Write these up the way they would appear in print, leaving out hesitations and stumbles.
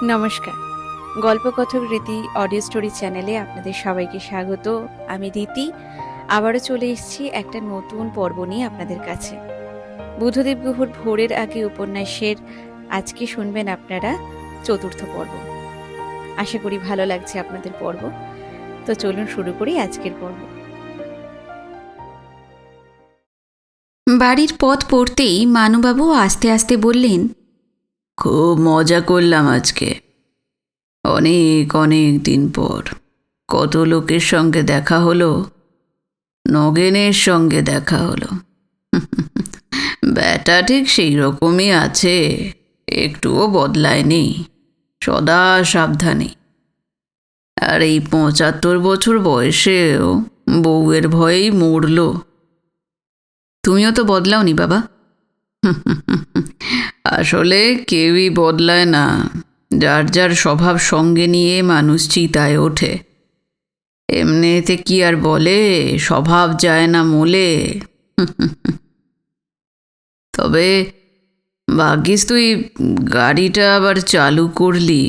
নমস্কার। গল্পকথক রীতি audio story চ্যানেলে আপনাদের সবাইকে স্বাগত। আমি রীতি। আবারও চলে এসেছি একটা নতুন পর্ব নিয়ে আপনাদের কাছে। বুদ্ধদেব গুহর ভোরের আগে উপন্যাসের আজকে শুনবেন আপনারা চতুর্থ পর্ব। আশা করি ভালো লাগছে আপনাদের পর্ব। তো চলুন শুরু করি আজকের পর্ব। বাড়ির পথ পড়তেই মানুবাবু আস্তে আস্তে বললেন, খুব মজা করলাম আজকে। অনেক অনেক দিন পর কত লোকের সঙ্গে দেখা হলো। নগেনের সঙ্গে দেখা হলো। ব্যাটা ঠিক সেই রকমই আছে, একটুও বদলায়নি, সদা সাবধানী। আর এই ৭৫ বছর বয়সেও বউয়ের ভয়েই মরল। তুমিও তো বদলাওনি বাবা। আসলে কেউই বদলায় না, যার যার স্বভাব সঙ্গে নিয়ে মানুষ চিতায় ওঠে। এমনিতে কি আর বলে, স্বভাব যায় না মোলে। তবে ভাগ্যিস তুই গাড়িটা আবার চালু করলি।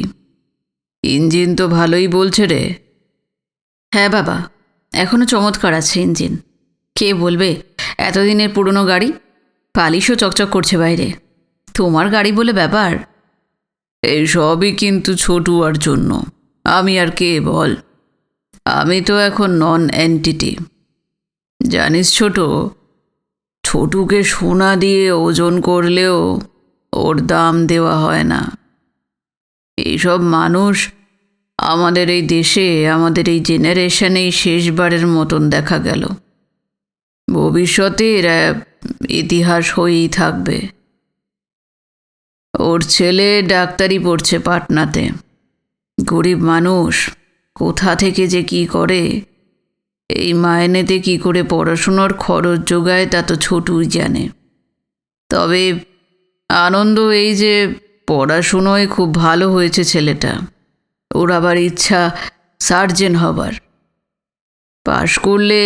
ইঞ্জিন তো ভালোই বলছে রে। হ্যাঁ বাবা, এখনো চমৎকার আছে ইঞ্জিন। কে বলবে এতদিনের পুরনো গাড়ি, পালিশও চকচক করছে বাইরে। তোমার গাড়ি বলে ব্যাপার। এই সবই কিন্তু ছোটুয়ার জন্য। আমি আর কে বল? আমি তো এখন নন এন্টিটি। জানিস ছোটুকে সোনা দিয়ে ওজন করলেও ওর দাম দেওয়া হয় না। এইসব মানুষ আমাদের এই দেশে, আমাদের এই জেনারেশনেই শেষবারের মতন দেখা গেল। ভবিষ্যতে এরা ইতিহাস হয়েই থাকবে। ওর ছেলে ডাক্তারি পড়ছে পাটনাতে। গরিব মানুষ, কোথা থেকে যে কি করে, এই মাইনেতে কি করে পড়াশুনোর খরচ জোগায় তা তো ছোটুই জানে। তবে আনন্দ এই যে পড়াশুনোয় খুব ভালো হয়েছে ছেলেটা। ওর আবার ইচ্ছা সার্জেন হবার। পাশ করলে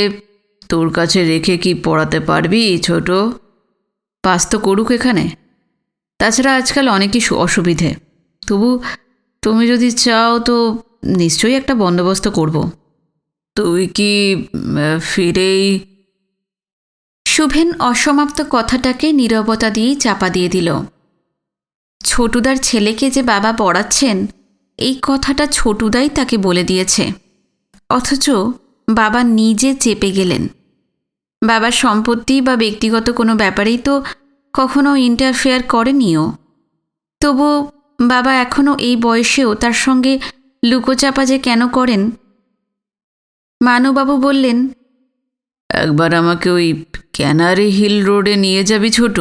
তোর কাছে রেখে কি পড়াতে পারবি ছোট? পাস তো করুক এখানে। তাছাড়া আজকাল অনেকই অসুবিধে। তবু তুমি যদি চাও তো নিশ্চয়ই একটা বন্দোবস্ত করব। তুই কি ফিরেই? শুভেন অসমাপ্ত কথাটাকে নীরবতা দিয়েই চাপা দিয়ে দিল। ছোটুদার ছেলেকে যে বাবা পড়াচ্ছেন, এই কথাটা ছোটুদাই তাকে বলে দিয়েছে। অথচ বাবা নিজে চেপে গেলেন। বাবার সম্পত্তি বা ব্যক্তিগত কোনো ব্যাপারেই তো কখনো ইন্টারফেয়ার করেনিও। তবু বাবা এখনও এই বয়সেও তার সঙ্গে লুকোচাপা যে কেন করেন? মানুবাবু বললেন, একবার আমাকে ওই ক্যানারি হিল রোডে নিয়ে যাবি ছোট?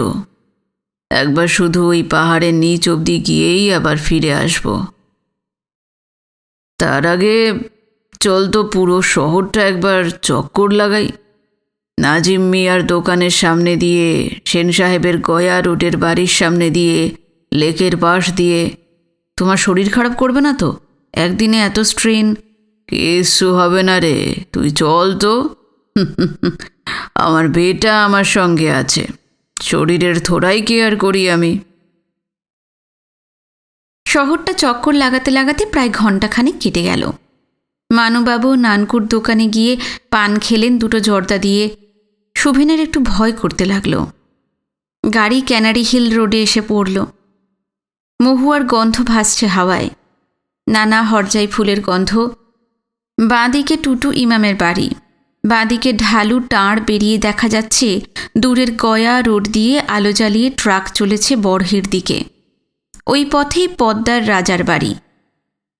একবার শুধু ওই পাহাড়ের নিচ অবধি গিয়েই আবার ফিরে আসব। তার আগে চল তো পুরো শহরটা একবার চক্কর লাগাই। নাজিম মিয়ার দোকানের সামনে দিয়ে, সেন সাহেবের গয়া রোডের বাড়ির সামনে দিয়ে, লেকের পাশ দিয়ে। তোমার শরীর খারাপ করবে না তো? একদিনে এত স্ট্রেন। কিছু হবে না রে, তুই চল তো। আমার বেটা আমার সঙ্গে আছে, শরীরের থোড়াই কেয়ার করি আমি। শহরটা চক্কর লাগাতে লাগাতে প্রায় ঘণ্টাখানেক কেটে গেল। মানুবাবু নানকুর দোকানে গিয়ে পান খেলেন দুটো জর্দা দিয়ে। শুভেনের একটু ভয় করতে লাগলো। গাড়ি ক্যানারি হিল রোডে এসে পড়ল। মহুয়ার গন্ধ ভাসছে হাওয়ায়, নানা হরজাই ফুলের গন্ধ। বাঁদিকে টুটু ইমামের বাড়ি, বাঁদিকে ঢালু টাঁড় বেরিয়ে দেখা যাচ্ছে দূরের গয়া রোড দিয়ে আলো জ্বালিয়ে ট্রাক চলেছে বড়হির দিকে। ওই পথেই পদ্মার রাজার বাড়ি,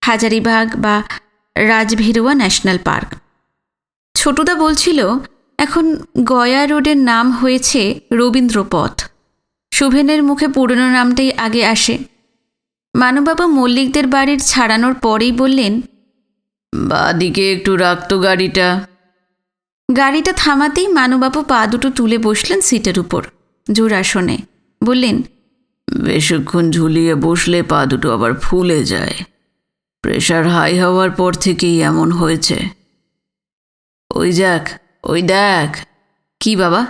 হাজারিবাগ বা রাজভেরুয়া ন্যাশনাল পার্ক। ছোটুদা বলছিল এখন গয়া রোডের নাম হয়েছে রবীন্দ্রপথ। শুভেনের মুখে পুরনো নামটাই আগে আসে। মানুবাবু মল্লিকদের বাড়ির ছাড়ানোর পরেই বললেন, বাদিকে একটু রাখতো গাড়িটা। গাড়িটা থামাতেই মানুবাবু পা দুটো তুলে বসলেন সিটের উপর, জোর আসনে। বললেন, বেশিক্ষণ ঝুলিয়ে বসলে পা দুটো আবার ফুলে যায়। প্রেশার হাই হওয়ার পর থেকেই এমন হয়েছে। ওই দেখ। কি বাবা?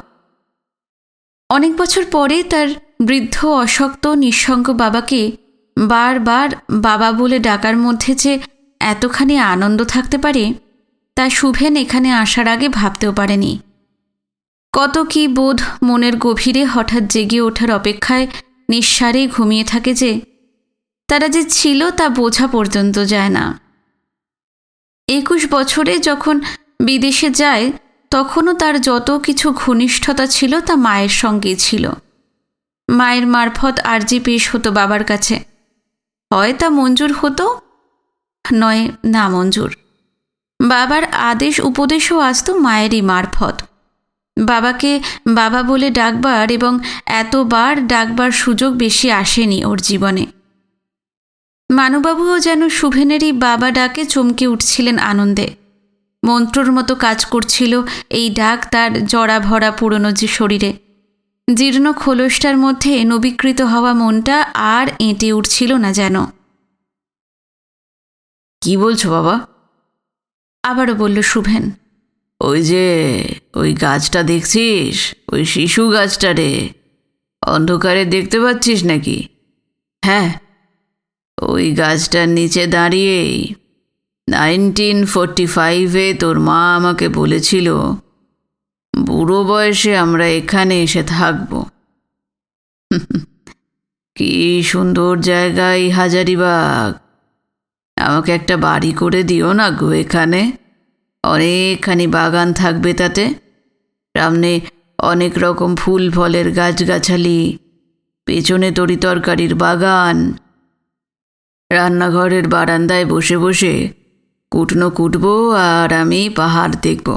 অনেক বছর পরে তার বৃদ্ধ অশক্ত নিঃসঙ্গ বাবাকে বারবার বাবা বলে ডাকার মধ্যে যে এতখানি আনন্দ থাকতে পারে তা শুভেন এখানে আসার আগে ভাবতেও পারেনি। কত কী বোধ মনের গভীরে হঠাৎ জেগে ওঠার অপেক্ষায় নিঃসারে ঘুমিয়ে থাকে যে তারা যে ছিল তা বোঝা পর্যন্ত যায় না। 21 বছরে যখন বিদেশে যায় তখনও তার যত কিছু ঘনিষ্ঠতা ছিল তা মায়ের সঙ্গেই ছিল। মায়ের মারফত আর্জি পেশ হতো বাবার কাছে, হয় তা মঞ্জুর হতো, নয় না মঞ্জুর। বাবার আদেশ উপদেশও আসতো মায়েরই মারফত। বাবাকে বাবা বলে ডাকবার এবং এতবার ডাকবার সুযোগ বেশি আসেনি ওর জীবনে। মানুবাবুও যেন শুভেনেরই বাবা ডাকে চমকে উঠছিলেন আনন্দে। মন্ত্রর মতো কাজ করছিল এই ডাক তার জরা ভরা পুরনো যে শরীরে। জীর্ণ খোলসটার মধ্যে নবীকৃত হওয়া মনটা আর এঁটে উঠছিল না যেন। কি বলছো বাবা? আবারও বলল শুভেন। ওই যে ওই গাছটা দেখছিস, ওই শিশু গাছটা রে, অন্ধকারে দেখতে পাচ্ছিস নাকি? হ্যাঁ। ওই গাছটার নিচে দাঁড়িয়েই 1945-এ তোর মা আমাকে বলেছিল বুড়ো বয়সে আমরা এখানে এসে থাকব। কি সুন্দর জায়গা এই হাজারিবাগ। আমাকে একটা বাড়ি করে দিও না গো এখানে। অনেকখানি বাগান থাকবে তাতে, সামনে অনেক রকম ফুল ফলের গাছগাছালি, পেছনে তরি তরকারির বাগান, রান্নাঘরের বারান্দায় বসে বসে কুটনো কুটবো আর আমি পাহাড় দেখব।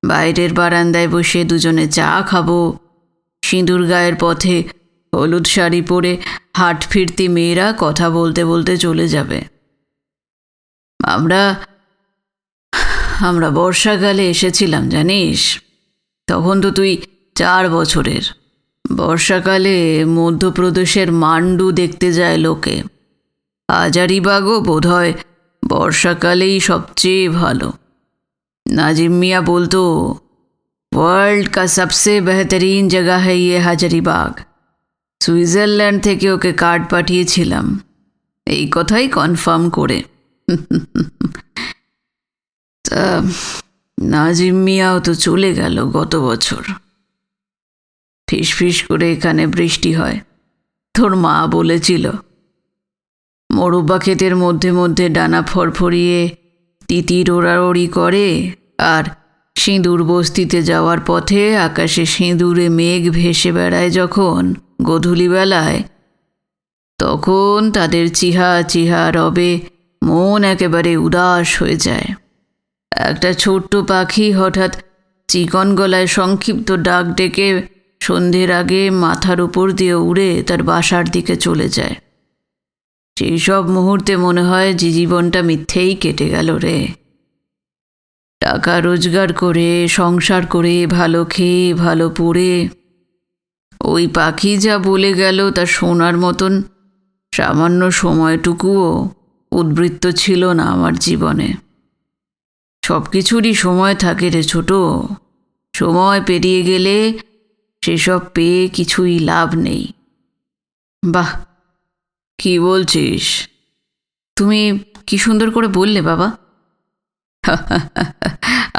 বাইরের বারান্দায় বসে দুজনে চা খাবো। সিঁদুর গায়ের পথে হলুদ শাড়ি পরে হাট ফিরতি মেয়েরা কথা বলতে বলতে চলে যাবে। আমরা বর্ষাকালে এসেছিলাম জানিস। তখন তো তুই 4 বছরের। বর্ষাকালে মধ্যপ্রদেশের মান্ডু দেখতে যায় লোকে। হাজারিবাগও বোধহয় বর্ষাকালেই সবচেয়ে ভালো। নাজিম মিয়া বলতো ওয়ার্ল্ড কা সবসে বেহতরিন জায়গা হ্যায় ইয়ে হাজারিবাগ। সুইজারল্যান্ড থেকে ওকে কার্ড পাঠিয়েছিলাম এই কথাই কনফার্ম করে। তা নাজিম মিয়াও তো চলে গেল গত বছর। ফিস করে এখানে বৃষ্টি হয়। তোর মা বলেছিল মোরব্বা ক্ষেতের মধ্যে মধ্যে ডানা ফরফরিয়ে তিতির ওড়াওড়ি করে, আর সিঁদুর বস্তিতে যাওয়ার পথে আকাশে সিঁদুরে মেঘ ভেসে বেড়ায় যখন গোধূলিবেলায়, তখন তাদের চিহা চিহা রবে মন একেবারে উদাস হয়ে যায়। একটা ছোট্ট পাখি হঠাৎ চিকন গলায় সংক্ষিপ্ত ডাক ডেকে সন্ধ্যের আগে মাথার উপর দিয়ে উড়ে তার বাসার দিকে চলে যায়। সেই সব মুহূর্তে মনে হয় যে জীবনটা মিথ্যেই কেটে গেল রে। টাকা রোজগার করে, সংসার করে, ভালো খেয়ে ভালো পড়ে ওই পাখি যা বলে গেল তা শোনার মতন সামান্য সময়টুকুও উদ্বৃত্ত ছিল না আমার জীবনে। সব কিছুরই সময় থাকে রে ছোট। সময় পেরিয়ে গেলে সেসব পেয়ে কিছুই লাভ নেই। বাহ, কি বলছিস? তুমি কি সুন্দর করে বললে বাবা।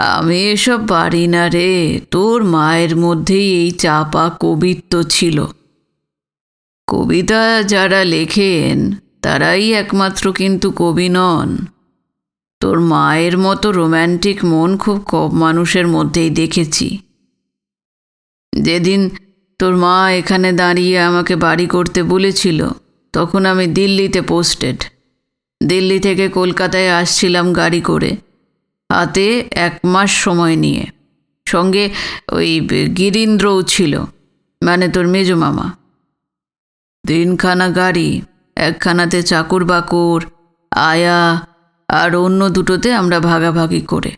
আমি এসব পারি না রে। তোর মায়ের মধ্যেই এই চাপা কবিত্ব ছিল। কবিতা যারা লেখেন তারাই একমাত্র কিন্তু কবি নন। তোর মায়ের মতো রোম্যান্টিক মন খুব কম মানুষের মধ্যেই দেখেছি। যেদিন তোর মা এখানে দাঁড়িয়ে আমাকে বাড়ি করতে বলেছিল তখন আমি দিল্লিতে পোস্টেড। দিল্লি থেকে কলকাতায় আসছিলাম গাড়ি করে, হাতে 1 মাস সময় নিয়ে। সঙ্গে ওই গিরীন্দ্রও ছিল, মানে তোর মেজো মামা। 3খানা গাড়ি, একখানাতে চাকর বাকর, আয়া, আর অন্য দুটোতে আমরা ভাগাভাগি করে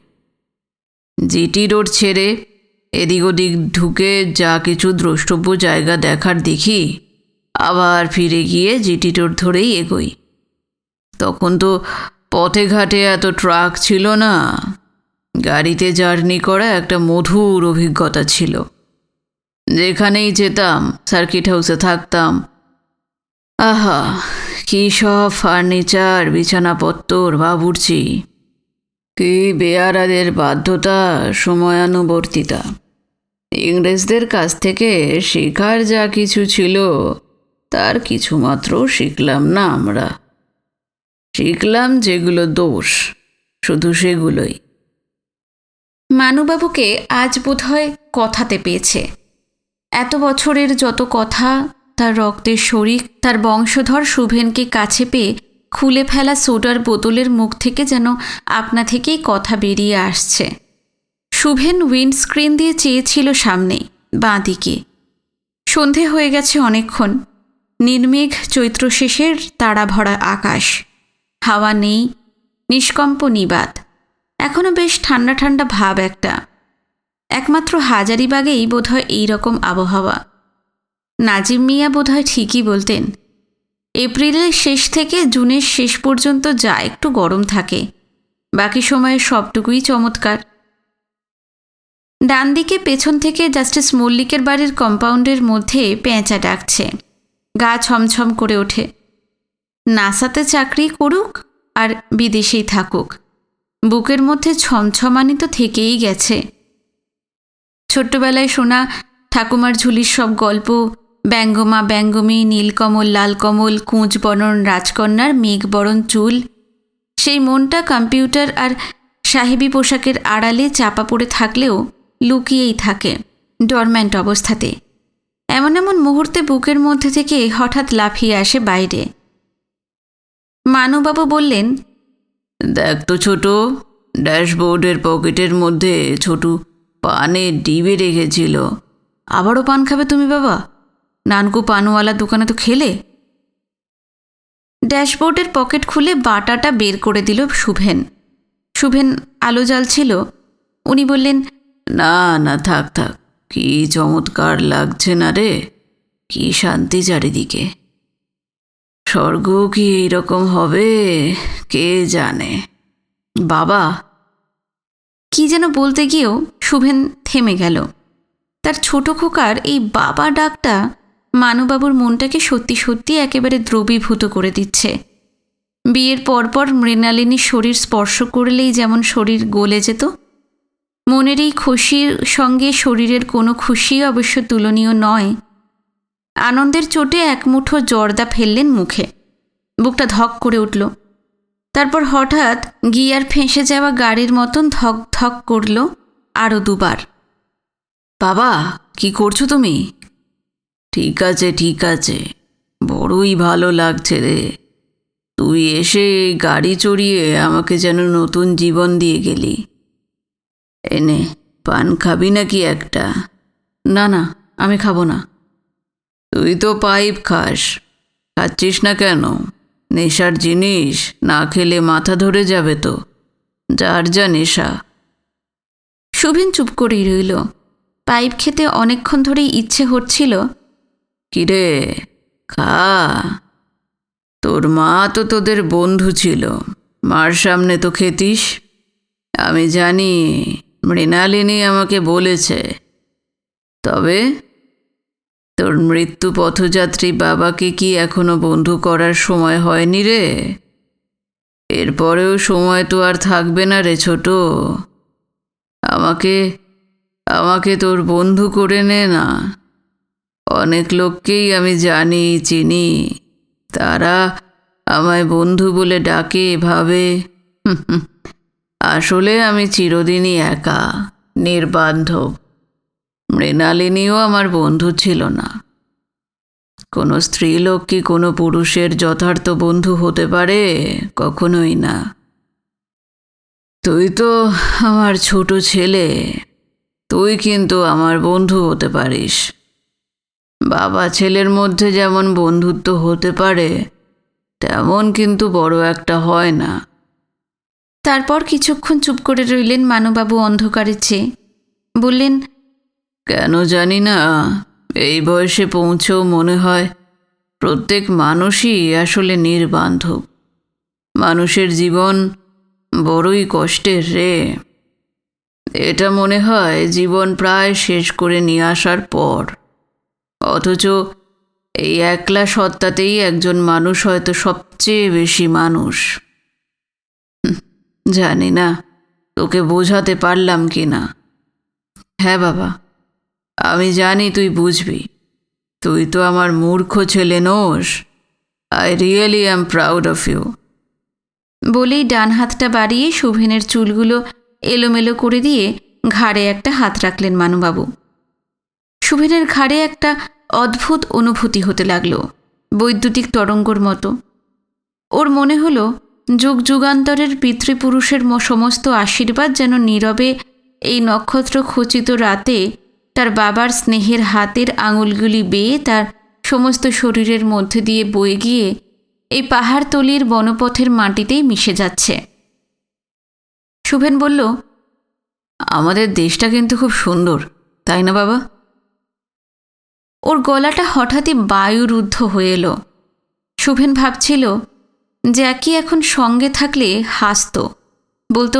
জিটি রোড ছেড়ে এদিক ওদিক ঢুকে যা কিছু দ্রষ্টব্য জায়গা দেখার দেখি, আবার ফিরে গিয়ে জিটি রোড ধরেই এগোই। তখন তো পথে ঘাটে এত ট্রাক ছিল না। গাড়িতে জার্নি করা একটা মধুর অভিজ্ঞতা ছিল। যেখানেই যেতাম, সার্কিট হাউসে থাকতাম, আহা, কি সব ফার্নিচার, বিছানাপত্তর, বাবুর্চি! কি বেয়ারাদের বাধ্যতা, সময়ানুবর্তিতা! ইংরেজদের কাছ থেকে শেখার যা কিছু ছিল তার কিছুমাত্র শিখলাম না আমরা। শিখলাম যেগুলো দোষ, শুধু সেগুলোই। মানুবাবুকে আজ বোধহয় কথাতে পেয়েছে। এত বছরের যত কথা, তার রক্তের শরিক, তার বংশধর শুভেনকে কাছে পেয়ে খুলে ফেলা সোডার বোতলের মুখ থেকে যেন আপনা থেকেই কথা বেরিয়ে আসছে। শুভেন উইন্ডস্ক্রিন দিয়ে চেয়েছিল সামনে, বাঁ দিকে। সন্ধে হয়ে গেছে অনেকক্ষণ। নির্মেঘ চৈত্র শেষের তারা ভরা আকাশ। হাওয়া নেই, নিষ্কম্প নিবাত। এখনও বেশ ঠান্ডা ঠান্ডা ভাব একটা। একমাত্র হাজারিবাগেই বোধহয় এইরকম আবহাওয়া। নাজিম মিয়া বোধহয় ঠিকই বলতেন, এপ্রিলের শেষ থেকে জুনের শেষ পর্যন্ত যা একটু গরম থাকে, বাকি সময়ে সবটুকুই চমৎকার। ডান দিকে পেছন থেকে জাস্টিস মল্লিকের বাড়ির কম্পাউন্ডের মধ্যে পেঁচা ডাকছে। গা ছমছম করে ওঠে। নাসাতে চাকরি করুক আর বিদেশেই থাকুক, বুকের মধ্যে ছমছমানি তো থেকেই গেছে। ছোট্টবেলায় শোনা ঠাকুমার ঝুলির সব গল্প, ব্যঙ্গমা ব্যঙ্গমী, নীলকমল লালকমল, কুঁজবরণ রাজকন্যার মেঘবরণ চুল, সেই মনটা কম্পিউটার আর সাহেবী পোশাকের আড়ালে চাপা পড়ে থাকলেও লুকিয়েই থাকে ডরম্যান্ট অবস্থাতে। এমন এমন মুহূর্তে বুকের মধ্যে থেকে হঠাৎ লাফিয়ে আসে বাইরে। মানুবাবু বললেন, দেখ তো ছোট, ড্যাশবোর্ডের পকেটের মধ্যে ছোটু পানের ডিবে রেখেছিল। আবারও পান খাবে তুমি বাবা? নানকু পানওয়ালার দোকানে তো খেলে। ড্যাশবোর্ডের পকেট খুলে বাটাটা বের করে দিল শুভেন। শুভেন আলো জ্বালছিল। উনি বললেন, না না, থাক থাক, কি চমৎকার লাগছে না রে, কি শান্তি চারিদিকে। স্বর্গ কি এইরকম হবে কে জানে। বাবা, কি যেন বলতে গিয়েও শুভেন থেমে গেল। তার ছোট খোকার এই বাবা ডাকটা মানুবাবুর মনটাকে সত্যি সত্যি একেবারে দ্রবীভূত করে দিচ্ছে। বিয়ের পরপর মৃণালিনীর শরীর স্পর্শ করলেই যেমন শরীর গলে যেত, মনের এই খুশির সঙ্গে শরীরের কোনো খুশি অবশ্য তুলনীয় নয়। আনন্দের চোটে এক মুঠো জর্দা ফেললেন মুখে। বুকটা ধক করে উঠল। তারপর হঠাৎ গিয়ার ফেঁসে যাওয়া গাড়ির মতন ধক ধক করল আরও দুবার। বাবা, কি করছো তুমি? ঠিক আছে ঠিক আছে, বড়ই ভালো লাগছে রে। তুই এসে গাড়ি চড়িয়ে আমাকে যেন নতুন জীবন দিয়ে গেলি। এনে পান খাবি নাকি একটা? না না, আমি খাবো না। তুই তো পাইপ খাস, খাচ্ছিস না কেন? নেশার জিনিস না খেলে মাথা ধরে যাবে তো, যার যা নেশা। শুভেন চুপ করেই রইল। পাইপ খেতে অনেকক্ষণ ধরেই ইচ্ছে হচ্ছিল। কিরে, খা। তোর মা তো তোদের বন্ধু ছিল, মার সামনে তো খেতিস। আমি জানি, মৃণালিনী আমাকে বলেছে। তবে তোর মৃত্যু পথযাত্রী বাবাকে কি এখনো বন্ধু করার সময় হয়নি রে? এরপরেও সময় তো আর থাকবে না রে ছোট। আমাকে আমাকে তোর বন্ধু করে নে না। অনেক লোককেই আমি জানি, চিনি, তারা আমায় বন্ধু বলে ডাকে, ভাবে। আসলে আমি চিরদিনই একা, নির্বান্ধব। মৃণালিনীও আমার বন্ধু ছিল না। কোনো স্ত্রীলোক কি কোনো পুরুষের যথার্থ বন্ধু হতে পারে? কখনোই না। তুই তো আমার ছোট ছেলে, তুই কিন্তু আমার বন্ধু হতে পারিস। বাবা ছেলের মধ্যে যেমন বন্ধুত্ব হতে পারে, তেমন কিন্তু বড় একটা হয় না। তারপর কিছুক্ষণ চুপ করে রইলেন মানুবাবু অন্ধকারের চেয়ে। বললেন, কেন জানি না, এই বয়সে পৌঁছেও মনে হয় প্রত্যেক মানুষই আসলে নির্বান্ধব। মানুষের জীবন বড়ই কষ্টের রে। এটা মনে হয় জীবন প্রায় শেষ করে নিয়ে আসার পর, অথচ এই একলা সত্তাতেই একজন মানুষ হয়তো সবচেয়ে বেশি মানুষ। জানি না তোকে বোঝাতে পারলাম কি না। হ্যাঁ বাবা, আমি জানি তুই বুঝবি। তুই তো আমার মূর্খ ছেলে নোস। I really am proud of you. বলেই ডান হাতটা বাড়িয়ে শুভেনের চুলগুলো এলোমেলো করে দিয়ে ঘাড়ে একটা হাত রাখলেন মানুবাবু। শুভেনের ঘাড়ে একটা অদ্ভুত অনুভূতি হতে লাগলো, বৈদ্যুতিক তরঙ্গর মতো। ওর মনে হলো যুগ যুগান্তরের পিতৃপুরুষের সমস্ত আশীর্বাদ যেন নীরবে এই নক্ষত্র খচিত রাতে তার বাবার স্নেহের হাতের আঙুলগুলি বেয়ে তার সমস্ত শরীরের মধ্যে দিয়ে বয়ে গিয়ে এই পাহাড়তলির বনপথের মাটিতেই মিশে যাচ্ছে। শুভেন বলল, আমাদের দেশটা কিন্তু খুব সুন্দর, তাই না বাবা? ওর গলাটা হঠাৎই বায়ুরুদ্ধ হয়ে এলো। শুভেন ভাবছিল জ্যাকি এখন সঙ্গে থাকলে হাসত, বলতো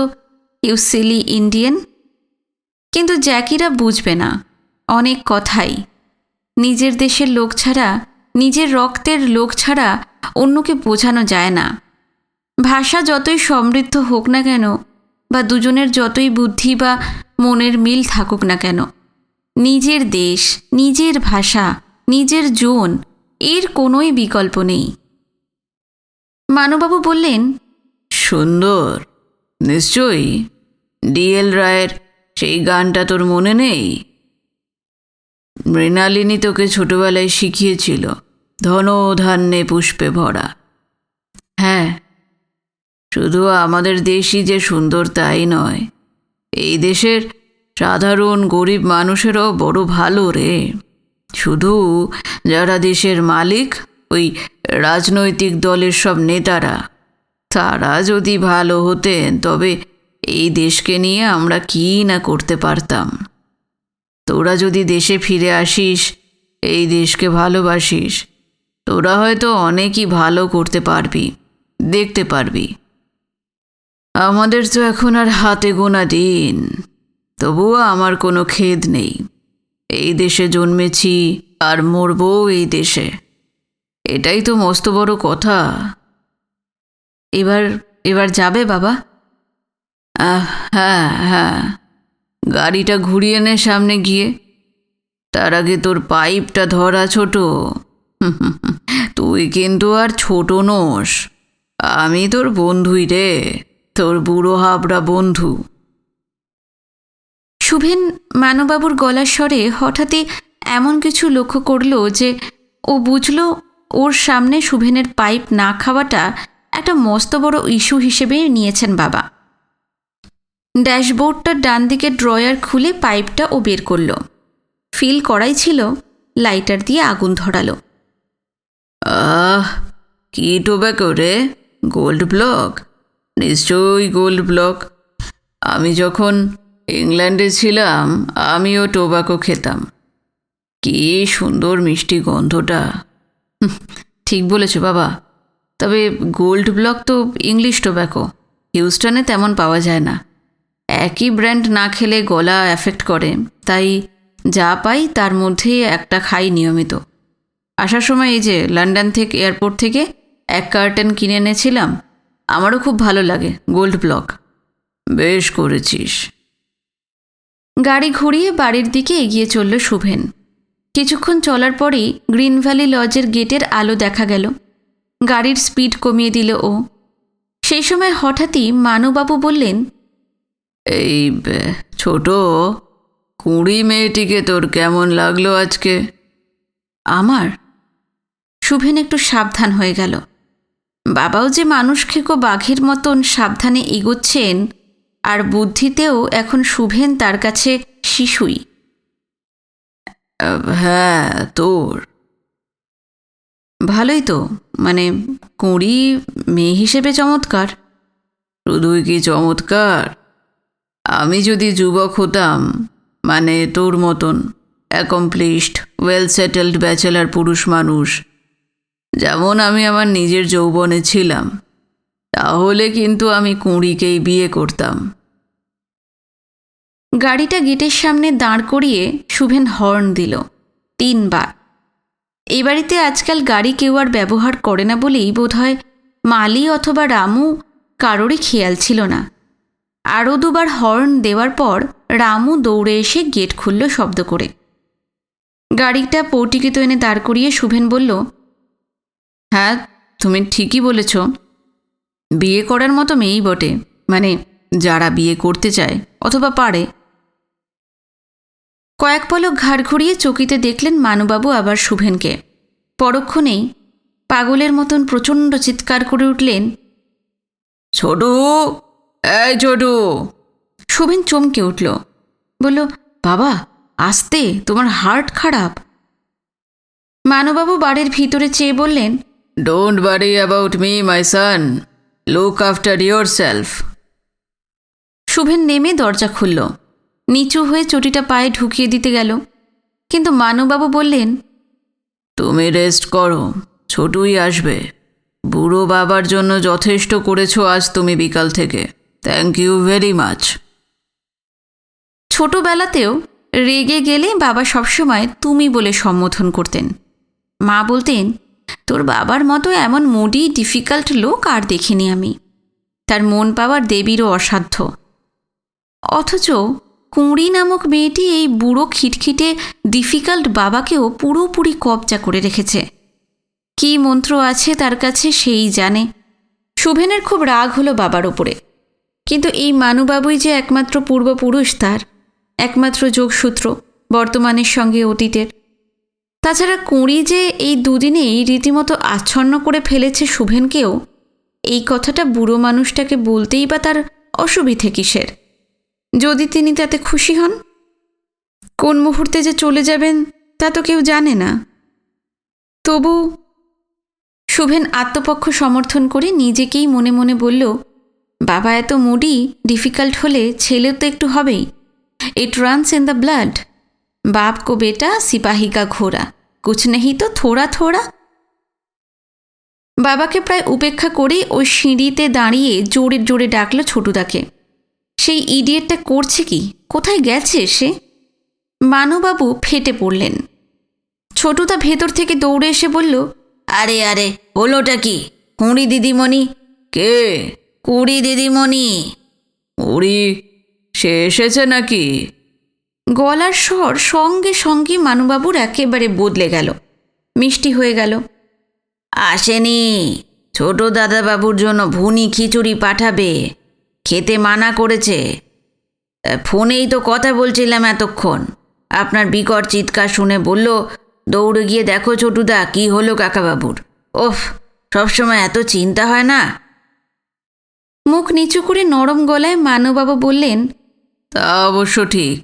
ইউ সিলি ইন্ডিয়ান। কিন্তু জ্যাকিরা বুঝবে না অনেক কথাই। নিজের দেশের লোক ছাড়া, নিজের রক্তের লোক ছাড়া অন্যকে বোঝানো যায় না। ভাষা যতই সমৃদ্ধ হোক না কেন, বা দুজনের যতই বুদ্ধি বা মনের মিল থাকুক না কেন, নিজের দেশ, নিজের ভাষা, নিজের জোন, এর কোনোই বিকল্প নেই। মানুবাবু বললেন, সুন্দর নিশ্চয়ই। ডিএল রায়ের সেই গানটা তোর মনে নেই? মৃণালিনী তোকে ছোটবেলায় শিখিয়েছিল, ধন ধান্যে পুষ্পে ভরা। হ্যাঁ, শুধু আমাদের দেশই যে সুন্দর তাই নয়, এই দেশের সাধারণ গরিব মানুষেরও বড় ভালো রে। শুধু যারা দেশের মালিক, ওই রাজনৈতিক দলের সব নেতারা, তারা যদি ভালো হতেন তবে এই দেশকে নিয়ে আমরা কী না করতে পারতাম। তোরা যদি দেশে ফিরে আসিস, এই দেশকে ভালোবাসিস, তোরা হয়তো অনেকই ভালো করতে পারবি, দেখতে পারবি। আমাদের তো এখন আর হাতে গোনা দিন, তবুও আমার কোনো খেদ নেই। এই দেশে জন্মেছি আর মরবো এই দেশে, এটাই তো মস্ত বড় কথা। এবার এবার যাবে বাবা? হ্যাঁ হ্যাঁ, গাড়িটা ঘুরিয়ে নে সামনে গিয়ে। তার আগে তোর পাইপটা ধরা ছোট। তুই কিন্তু আর ছোট নোস, আমি তোর বন্ধুই রে, তোর বুড়ো হাবড়া বন্ধু। শুভেন মানুবাবুর গলার স্বরে হঠাৎই এমন কিছু লক্ষ্য করল যে ও বুঝল ওর সামনে শুভেনের পাইপ না খাওয়াটা একটা মস্ত বড় ইস্যু হিসেবে নিয়েছেন বাবা। ড্যাশবোর্ডটার ডান দিকে ড্রয়ার খুলে পাইপটা ও বের করল, ফিল করাই ছিল, লাইটার দিয়ে আগুন ধরালো। কি টোব্যাকো রে? Gold block? নিশ্চয়ই গোল্ড ব্লক। আমি যখন ইংল্যান্ডে ছিলাম আমিও টোব্যাকো খেতাম। কি সুন্দর মিষ্টি গন্ধটা। ঠিক বলেছ বাবা, তবে গোল্ড ব্লক তো ইংলিশ টোব্যাকো, হিউস্টনে তেমন পাওয়া যায় না। একই ব্র্যান্ড না খেলে গলা অ্যাফেক্ট করে, তাই যা পাই তার মধ্যে একটা খাই নিয়মিত। আসার সময় এই যে লন্ডন থেকে, এয়ারপোর্ট থেকে 1 কার্টন কিনে এনেছিলাম, আমারও খুব ভালো লাগে গোল্ড ব্লক। বেশ করেছিস। গাড়ি ঘুরিয়ে বাড়ির দিকে এগিয়ে চলল শুভেন। কিছুক্ষণ চলার পরেই গ্রিন ভ্যালি লজের গেটের আলো দেখা গেল। গাড়ির স্পিড কমিয়ে দিল ও। সেই সময় হঠাৎই মানুবাবু বললেন, এই ছোট কুঁড়ি মেয়েটিকে তোর কেমন লাগলো আজকে? আমার? শুভেন একটু সাবধান হয়ে গেল। বাবাও যে মানুষ খেকো বাঘের মতন সাবধানে এগোচ্ছেন, আর বুদ্ধিতেও এখন শুভেন তার কাছে শিশুই। হ্যাঁ, তোর ভালোই তো, মানে কুঁড়ি মেয়ে হিসেবে চমৎকার। শুধুই কি চমৎকার? আমি যদি যুবক হতাম, মানে তোর মতন অ্যাকমপ্লিশড ওয়েল সেটেলড ব্যাচেলার পুরুষ মানুষ, যেমন আমি আমার নিজের যৌবনে ছিলাম, তাহলে কিন্তু আমি কুঁড়িকেই বিয়ে করতাম। গাড়িটা গেটের সামনে দাঁড় করিয়ে শুভেন হর্ন দিল 3 বার। এই বাড়িতে আজকাল গাড়ি কেউ আর ব্যবহার করে না বলেই বোধহয় মালি অথবা রামু কারোরই খেয়াল ছিল না। আরও দুবার হর্ন দেওয়ার পর রামু দৌড়ে এসে গেট খুলল শব্দ করে। গাড়িটা পৌটিকিত এনে দাঁড় করিয়ে শুভেন বলল, হ্যাঁ, তুমি ঠিকই বলেছ। বিয়ে করার মতো মেয়েই বটে, মানে যারা বিয়ে করতে চায় অথবা পারে। কয়েক পলক ঘাড় ঘুরিয়ে চকিতে দেখলেন মানুবাবু আবার শুভেনকে। পরক্ষণেই পাগলের মতন প্রচণ্ড চিৎকার করে উঠলেন, ছোটু, এই ছোটু। শুভেন চমকে উঠল, বলল, বাবা আস্তে, তোমার হার্ট খারাপ। মানুবাবু বাড়ির ভিতরে চেয়ে বললেন, don't worry about me my son, look after yourself. Shuven নেমে দরজা খুলল, নিচু হয়ে চটিটা পায়ে ঢুকিয়ে দিতে গেল। কিন্তু মানুবাবু বললেন, তুমি রেস্ট করো, ছোটুই আসবে। বুড়ো বাবার জন্য যথেষ্ট করেছো আজ তুমি বিকাল থেকে। Thank you very much. ছোটবেলাতেও রেগে গেলে বাবা সবসময় তুমি বলে সম্বোধন করতেন। মা বলতেন, তোর বাবার মতো এমন মুডি ডিফিকাল্ট লোক আর দেখিনি আমি। তার মন পাওয়ার দেবীরও অসাধ্য। অথচ কুঁড়ি নামক মেয়েটি এই বুড়ো খিটখিটে ডিফিকাল্ট বাবাকেও পুরোপুরি কবজা করে রেখেছে। কী মন্ত্র আছে তার কাছে সেই জানে। শুভেনের খুব রাগ হলো বাবার ওপরে। কিন্তু এই মানুবাবুই যে একমাত্র পূর্বপুরুষ, তার একমাত্র যোগসূত্র বর্তমানের সঙ্গে অতীতের। তাছাড়া কুঁড়ি যে এই দুদিনেই রীতিমতো আচ্ছন্ন করে ফেলেছে শুভেনকেও, এই কথাটা বুড়ো মানুষটাকে বলতেই বা তার অসুবিধে কিসের, যদি তিনি তাতে খুশি হন? কোন মুহূর্তে যে চলে যাবেন তা তো কেউ জানে না। তবু শুভেন আত্মপক্ষ সমর্থন করে নিজেকেই মনে মনে বলল, বাবা এত মুডি ডিফিকাল্ট হলে ছেলে তো একটু হবেই। ইট রানস ইন দ্য ব্লাড। বাপ কো বেটা সিপাহী কা ঘোড়া, কুছ নেহি তো থোড়া থোড়া। বাবাকে প্রায় উপেক্ষা করেই ওই সিঁড়িতে দাঁড়িয়ে জোরে জোরে ডাকল ছোটুদাকে। সেই ইডিয়েটটা করছে কি, কোথায় গেছে সে? মানুবাবু ফেটে পড়লেন। ছোটুদা ভেতর থেকে দৌড়ে এসে বলল, আরে আরে, হলোটা কি? কুঁড়ি দিদিমণি। কে? কুঁড়ি দিদিমণি। কুঁড়ি, সে এসেছে নাকি? গলার স্বর সঙ্গে সঙ্গে মানুবাবুর একেবারে বদলে গেল, মিষ্টি হয়ে গেল। আসেনি, ছোট দাদাবাবুর জন্য ভুনি খিচুড়ি পাঠাবে, খেতে মানা করেছে। ফোনেই তো কথা বলছিলাম এতক্ষণ। আপনার বিকট চিৎকার শুনে বলল, দৌড়ে গিয়ে দেখো ছোটুদা কি হলো কাকাবাবুর। ওফ, সবসময় এত চিন্তা হয় না। মুখ নিচু করে নরম গলায় মানুবাবু বললেন, তা অবশ্য ঠিক,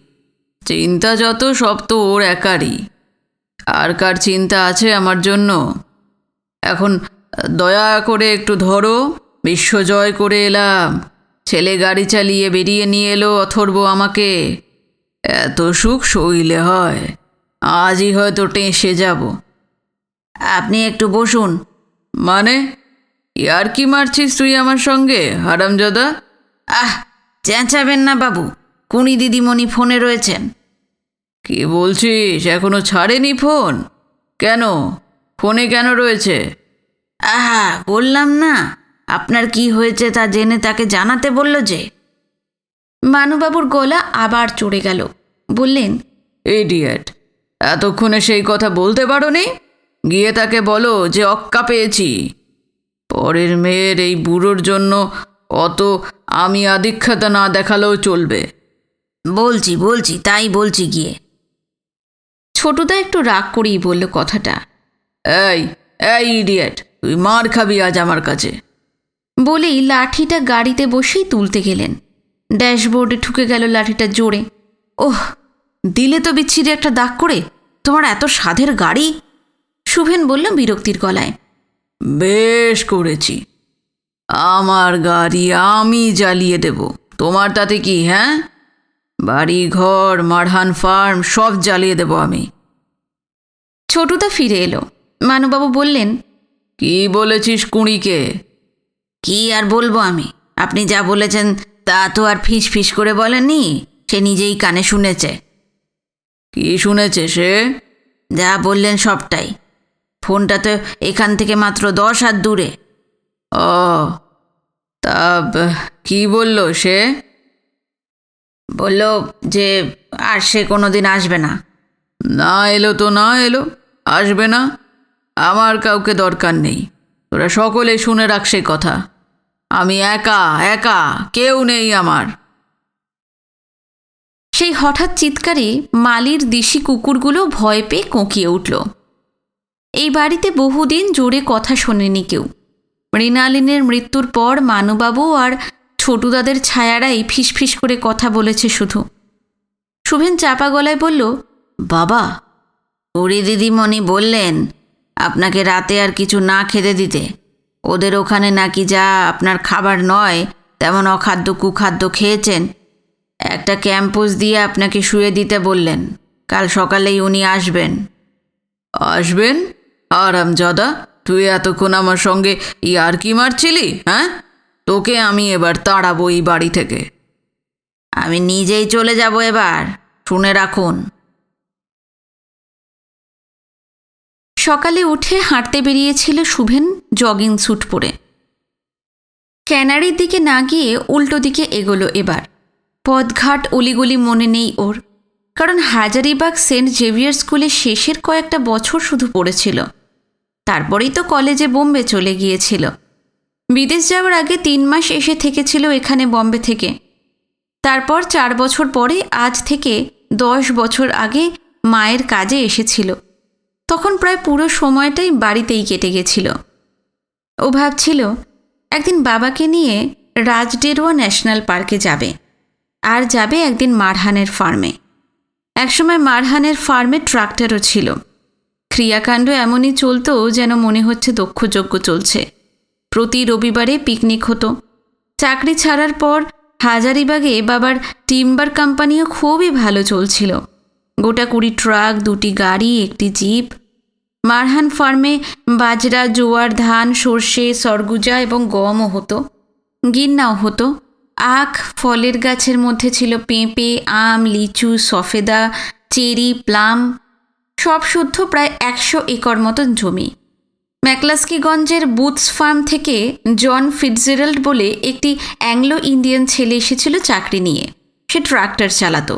চিন্তা যত সব তো ওর একারই। আর কার চিন্তা আছে আমার জন্য? এখন দয়া করে একটু ধরো, বিশ্বজয় করে এলাম। ছেলে গাড়ি চালিয়ে বেরিয়ে নিয়ে এলো অথর্ব আমাকে। এত সুখ সইলে হয়? আজই হয়তো টেঁসে যাব। আপনি একটু বসুন। মানে, ইয়ার কি মারছিস তুই আমার সঙ্গে, হারামজাদা? আহ, চেঁচাবেন না বাবু, কুঁড়ি দিদিমণি ফোনে রয়েছেন। কি বলছিস, এখনো ছাড়েনি ফোন? কেন, ফোনে কেন রয়েছে? আহা, বললাম না, আপনার কি হয়েছে তা জেনে তাকে জানাতে বলল যে। মানুবাবুর গলা আবার চড়ে গেল। বললেন, ইডিয়েট, এতক্ষণে সেই কথা বলতে পারোনি? গিয়ে তাকে বলো যে অক্কা পেয়েছি। পরের মেয়ের এই বুড়োর জন্য অত আমি আদিক্ষতা না দেখালেও চলবে। বলছি বলছি, তাই বলছি গিয়ে। ছোটদা একটু রাগ করেই বলল কথাটা। এই এই ইডিয়েট, তুই মার খাবি আজ আমার কাছে। বলেই লাঠিটা গাড়িতে বসেই তুলতে গেলেন। ড্যাশবোর্ডে ঠুকে গেল লাঠিটা জোরে। ওহ, দিলে তো বিচ্ছিরি একটা দাগ করে। তোমার এত সাধের গাড়ি। শুভেন বলল বিরক্তির গলায়। বেশ করেছি, আমার গাড়ি আমি জ্বালিয়ে দেব, তোমার তাতে কি? হ্যাঁ, বাড়ি ঘর মারহান ফার্ম সব জ্বালিয়ে দেব আমি। ছোটুদা ফিরে এলো। মানুবাবু বললেন, কি বলেছিস কুঁড়িকে? কি আর বলবো আমি, আপনি যা বলেছেন তা তো আর ফিস ফিস করে বলেননি, সে নিজেই কানে শুনেছে। কি শুনেছে সে? যা বললেন সবটাই। ফোনটা তো এখান থেকে মাত্র 10 হাত দূরে। ও, তা কি বললো সে? বলল যে আর সে কোনোদিন আসবে না। না এলো তো না এলো, আসবে না। আমার কাউকে দরকার নেই, তোরা সকলে শুনে রাখ সে কথা। আমি একা একা, কেউ নেই আমার। সেই হঠাৎ চিৎকারে মালির দেশি কুকুরগুলো ভয় পেয়ে কোঁকিয়ে উঠল। এই বাড়িতে বহুদিন জোরে কথা শোনেনি কেউ। মৃণালিনীর মৃত্যুর পর মানুবাবু আর ছোটুদাদের ছায়ারাই ফিসফিস করে কথা বলেছে শুধু। শুভেন চাপা গলায় বলল, বাবা, বুড়ি দিদিমণি বললেন আপনাকে রাতে আর কিছু না খেতে দিতে। ওদের ওখানে নাকি যা আপনার খাবার নয় তেমন অখাদ্য কুখাদ্য খেয়েছেন। একটা ক্যাম্পাস দিয়ে আপনাকে শুয়ে দিতে বললেন। কাল সকালেই উনি আসবেন। আসবেন? আরামজাদা, তুই এতক্ষণ আমার সঙ্গে ইয়ার্কি মারছিলি? হ্যাঁ, তোকে আমি এবার তাড়াবো এই বাড়ি থেকে। আমি নিজেই চলে যাব এবার, শুনে রাখুন। সকালে উঠে হাঁটতে বেরিয়েছিল শুভেন জগিং স্যুট পরে। ক্যানারির দিকে না গিয়ে উল্টো দিকে এগোলো এবার। পথঘাট অলিগলি মনে নেই ওর, কারণ হাজারিবাগ সেন্ট জেভিয়ার স্কুলে শেষের কয়েকটা বছর শুধু পড়েছিল। তারপরেই তো কলেজে বোম্বে চলে গিয়েছিল। বিদেশ যাওয়ার আগে 3 মাস এসে থেকেছিল এখানে বম্বে থেকে। তারপর 4 বছর পরে আজ থেকে 10 বছর আগে মায়ের কাজে এসেছিল। তখন প্রায় পুরো সময়টাই বাড়িতেই কেটে গেছিল। ও ভাবছিল একদিন বাবাকে নিয়ে রাজডেরোয়া ন্যাশনাল পার্কে যাবে, আর যাবে একদিন মারহানের ফার্মে। একসময় মারহানের ফার্মে ট্রাক্টরও ছিল। ক্রিয়াকাণ্ড এমনই চলতো যেন মনে হচ্ছে দক্ষযজ্ঞ চলছে। প্রতি রবিবারে পিকনিক হতো। চাকরি ছাড়ার পর হাজারিবাগে বাবার টিম্বার কোম্পানিও খুবই ভালো চলছিল। গোটা 20 ট্রাক, 2টি গাড়ি, 1টি জিপ। মারহান ফার্মে বাজরা, জোয়ার, ধান, সর্ষে, সরগুজা এবং গমও হতো। গিন্নাও হতো। আখ, ফলের গাছের মধ্যে ছিল পেঁপে, আম, লিচু, সফেদা, চেরি, প্লাম। সব শুদ্ধ প্রায় 100 একর মতন জমি। ম্যাকলাস্কিগঞ্জের বুথস ফার্ম থেকে জন ফিটজেরাল্ড বলে একটি অ্যাংলো ইন্ডিয়ান ছেলে এসেছিল চাকরি নিয়ে। সে ট্রাক্টর চালাতো।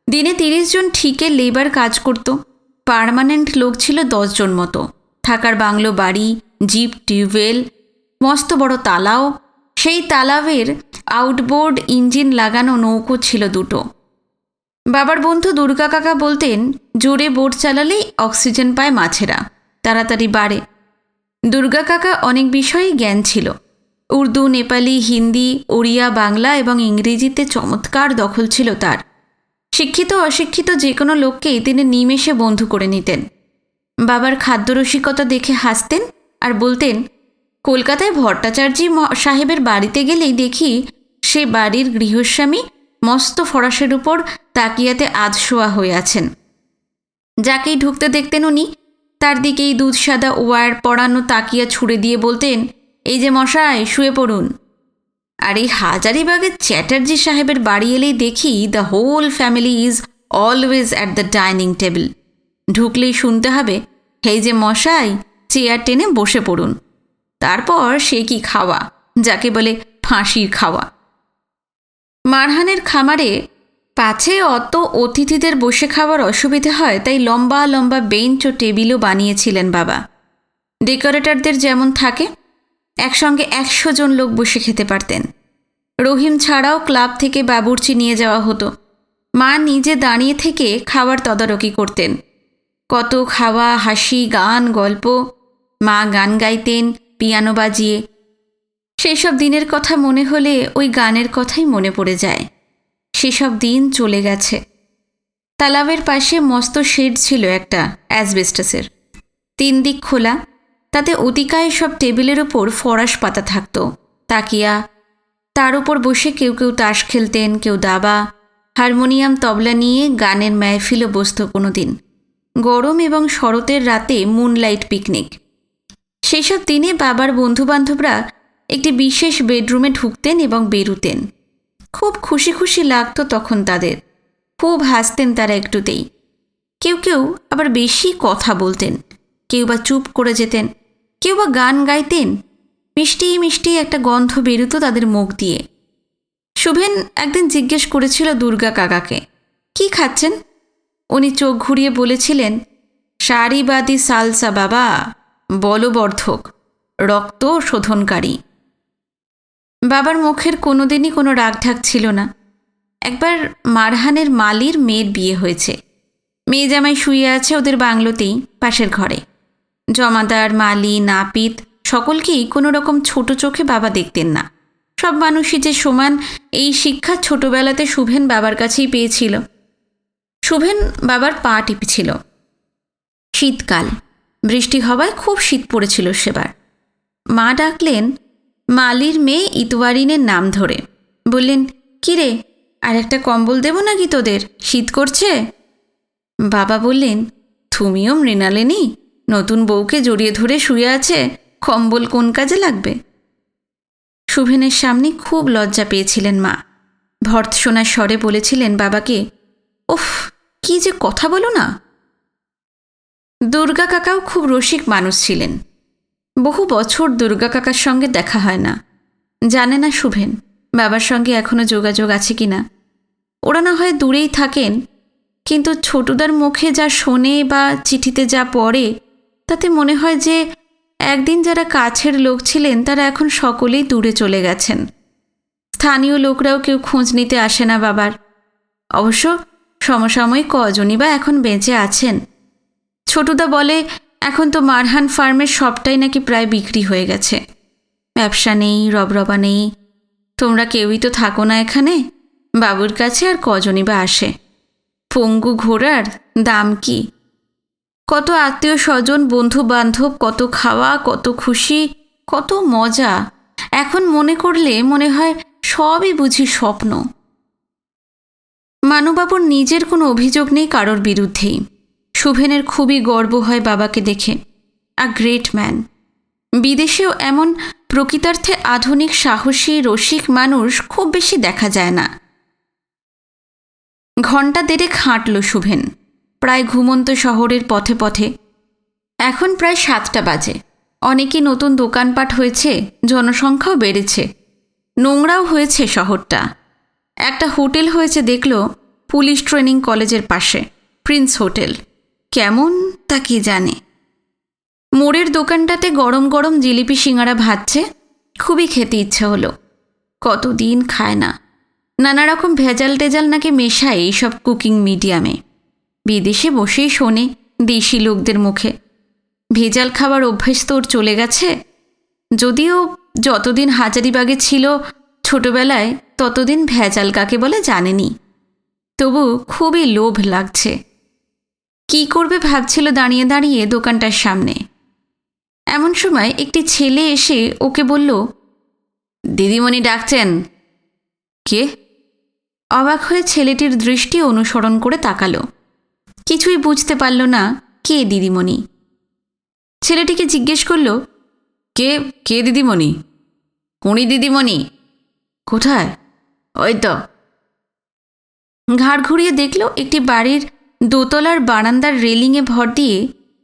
দিনে 30 জন ঠিকে লেবার কাজ করত। পার্মানেন্ট লোক ছিল 10 জন মতো। থাকার বাংলো, বাড়ি, জিপ, টিউবওয়েল, মস্ত বড় তালাও। সেই তালাবের আউটবোর্ড ইঞ্জিন লাগানো নৌকো ছিল 2টো। বাবার বন্ধু দুর্গা কাকা বলতেন, জোরে বোট চালালেই অক্সিজেন পায় মাছেরা, তাড়াতাড়ি বাড়ে। দুর্গা কাকা অনেক বিষয়েই জ্ঞান ছিল। উর্দু, নেপালি, হিন্দি, ওড়িয়া, বাংলা এবং ইংরেজিতে চমৎকার দখল ছিল তার। শিক্ষিত অশিক্ষিত যে কোনো লোককেই তিনি নিমেষে বন্ধু করে নিতেন। বাবার খাদ্যরসিকতা দেখে হাসতেন আর বলতেন, কলকাতায় ভট্টাচার্য সাহেবের বাড়িতে গেলেই দেখি সে বাড়ির গৃহস্বামী মস্ত ফরাসের উপর তাকিয়াতে আধশোয়া হয়ে আছেন। যাকেই ঢুকতে দেখতেন উনি তার দিকেই দুধ সাদা ওয়ার পড়ানো তাকিয়া ছুঁড়ে দিয়ে বলতেন, এই যে মশাই, শুয়ে পড়ুন। আর এই হাজারিবাগের চ্যাটার্জি সাহেবের বাড়ি এলেই দেখি the whole family is always at the dining table. ঢুকলেই শুনতে হবে, এই যে মশাই, চেয়ার টেনে বসে পড়ুন। তারপর সে কি খাওয়া, যাকে বলে ফাঁসির খাওয়া। মারহানের খামারে পাছে অত অতিথিদের বসে খাওয়ার অসুবিধে হয়, তাই লম্বা লম্বা বেঞ্চ ও টেবিলও বানিয়েছিলেন বাবা। ডেকোরেটরদের যেমন থাকে, একসঙ্গে 100 জন লোক বসে খেতে পারতেন। রহিম ছাড়াও ক্লাব থেকে বাবুর্চি নিয়ে যাওয়া হতো। মা নিজে দাঁড়িয়ে থেকে খাবার তদারকি করতেন। কত খাওয়া, হাসি, গান, গল্প। মা গান গাইতেন পিয়ানো বাজিয়ে। সেসব দিনের কথা মনে হলে ওই গানের কথাই মনে পড়ে যায়। সেসব দিন চলে গেছে। তালাবের পাশে মস্ত শেড ছিল একটা অ্যাসবেস্টাসের, 3 দিক খোলা। তাতে অতিকায় সব টেবিলের ওপর ফরাস পাতা থাকত, তাকিয়া। তার উপর বসে কেউ কেউ তাস খেলতেন, কেউ দাবা, হারমোনিয়াম, তবলা নিয়ে গানের মেহফিলও বসত কোনো দিন। গরম এবং শরতের রাতে মুনলাইট পিকনিক। সেসব দিনে বাবার বন্ধুবান্ধবরা একটি বিশেষ বেডরুমে ঢুকতেন এবং বেরুতেন। খুব খুশি খুশি লাগতো তখন তাদের। খুব হাসতেন তারা একটুতেই। কেউ কেউ আবার বেশি কথা বলতেন। কেউ বা চুপ করে যেতেন, কেউ বা গান গাইতেন। মিষ্টি মিষ্টি একটা গন্ধ বেরোতো তাদের মুখ দিয়ে। শুভেন একদিন জিজ্ঞেস করেছিল দুর্গা কাকাকে, কি খাচ্ছেন? উনি চোখ ঘুরিয়ে বলেছিলেন, সারিবাদী সালসা বাবা, বলবর্ধক, রক্ত শোধনকারী। বাবার মুখের কোনোদিনই কোনো রাগঢাক ছিল না। একবার মারহানের মালির মেয়ের বিয়ে হয়েছে। মেয়ে জামাই শুয়ে আছে ওদের বাংলোতেই, পাশের ঘরে। জমাদার, মালি, নাপিত সকলকেই কোনো রকম ছোট চোখে বাবা দেখতেন না। সব মানুষই যে সমান, এই শিক্ষা ছোটবেলাতে শুভেন বাবার কাছেই পেয়েছিল। শুভেন বাবার পা টিপেছিল। শীতকাল, বৃষ্টি হওয়ায় খুব শীত পড়েছিল সেবার। মা ডাকলেন মালির মেয়ে ইতওয়ারিনের নাম ধরে, বললেন, কিরে, আর একটা কম্বল দেব নাকি তোদের, শীত করছে? বাবা বললেন, তুমিও মৃণালিনী, নতুন বউকে জড়িয়ে ধরে শুয়ে আছে, কম্বল কোন কাজে লাগবে? শুভেনের সামনে খুব লজ্জা পেয়েছিলেন মা। ভর্ৎসনার স্বরে বলেছিলেন বাবাকে, উফ, কি যে কথা বলো না। দুর্গা কাকাও খুব রসিক মানুষ ছিলেন। বহু বছর দুর্গা কাকার সঙ্গে দেখা হয় না। জানে না শুভেন বাবার সঙ্গে এখনও যোগাযোগ আছে কিনা। ওরা না হয় দূরেই থাকেন, কিন্তু ছোটদার মুখে যা শোনে বা চিঠিতে যা পড়ে, তাতে মনে হয় যে একদিন যারা কাছের লোক ছিলেন তারা এখন সকলেই দূরে চলে গেছেন। স্থানীয় লোকরাও কেউ খোঁজ নিতে আসে না বাবার। অবশ্য সমসাময়িক কজনই বা এখন বেঁচে আছেন। ছোটদা বলে, এখন তো মারহান ফার্মের সবটাই নাকি প্রায় বিক্রি হয়ে গেছে। ব্যবসা নেই, রবরবা নেই। তোমরা কেউই তো থাকো না এখানে, বাবুর কাছে আর কজনই বা আসে। পঙ্গু ঘোড়ার দাম কি? কত আত্মীয় স্বজন, বন্ধু বান্ধব, কত খাওয়া, কত খুশি, কত মজা। এখন মনে করলে মনে হয় সবই বুঝি স্বপ্ন। মানুবাবুর নিজের কোনো অভিযোগ নেই কারোর বিরুদ্ধেই। শুভেনের খুবই গর্ব হয় বাবাকে দেখে। A great man. বিদেশেও এমন প্রকৃতার্থে আধুনিক, সাহসী, রসিক মানুষ খুব বেশি দেখা যায় না। ঘণ্টা দেড়েক হাঁটল শুভেন, প্রায় ঘুমন্ত শহরের পথে পথে। এখন প্রায় 7টা বাজে। অনেকই নতুন দোকানপাট হয়েছে, জনসংখ্যাও বেড়েছে, নোংরাও হয়েছে শহরটা। একটা হোটেল হয়েছে দেখল পুলিশ ট্রেনিং কলেজের পাশে, প্রিন্স হোটেল। কেমন তা কি জানে। মোড়ের দোকানটাতে গরম গরম জিলিপি সিঙ্গারা ভাজছে, খুবই খেতে ইচ্ছে হলো। কতদিন খায় না। নানা রকম ভেজাল টেজাল নাকি মেশায় এইসব কুকিং মিডিয়ামে। বিদেশে বসেই শোনে দেশি লোকদের মুখে। ভেজাল খাবার অভ্যেস তো ওর চলে গেছে। যদিও যতদিন হাজারিবাগে ছিল ছোটবেলায়, ততদিন ভেজাল কাকে বলে জানেনি। তবু খুবই লোভ লাগছে। কি করবে ভাবছিল দাঁড়িয়ে দাঁড়িয়ে দোকানটার সামনে। এমন সময় একটি ছেলে এসে ওকে বলল, দিদিমণি ডাকছেন। কে? অবাক হয়ে ছেলেটির দৃষ্টি অনুসরণ করে তাকালো। কিছুই বুঝতে পারল না কে দিদিমণি। ছেলেটিকে জিজ্ঞেস করল, কে কে দিদিমণি? কুঁড়ি দিদিমণি। কোথায়? ওই তো। ঘাড় ঘুরিয়ে দেখল একটি বাড়ির দোতলার বারান্দার রেলিংয়ে ভর দিয়ে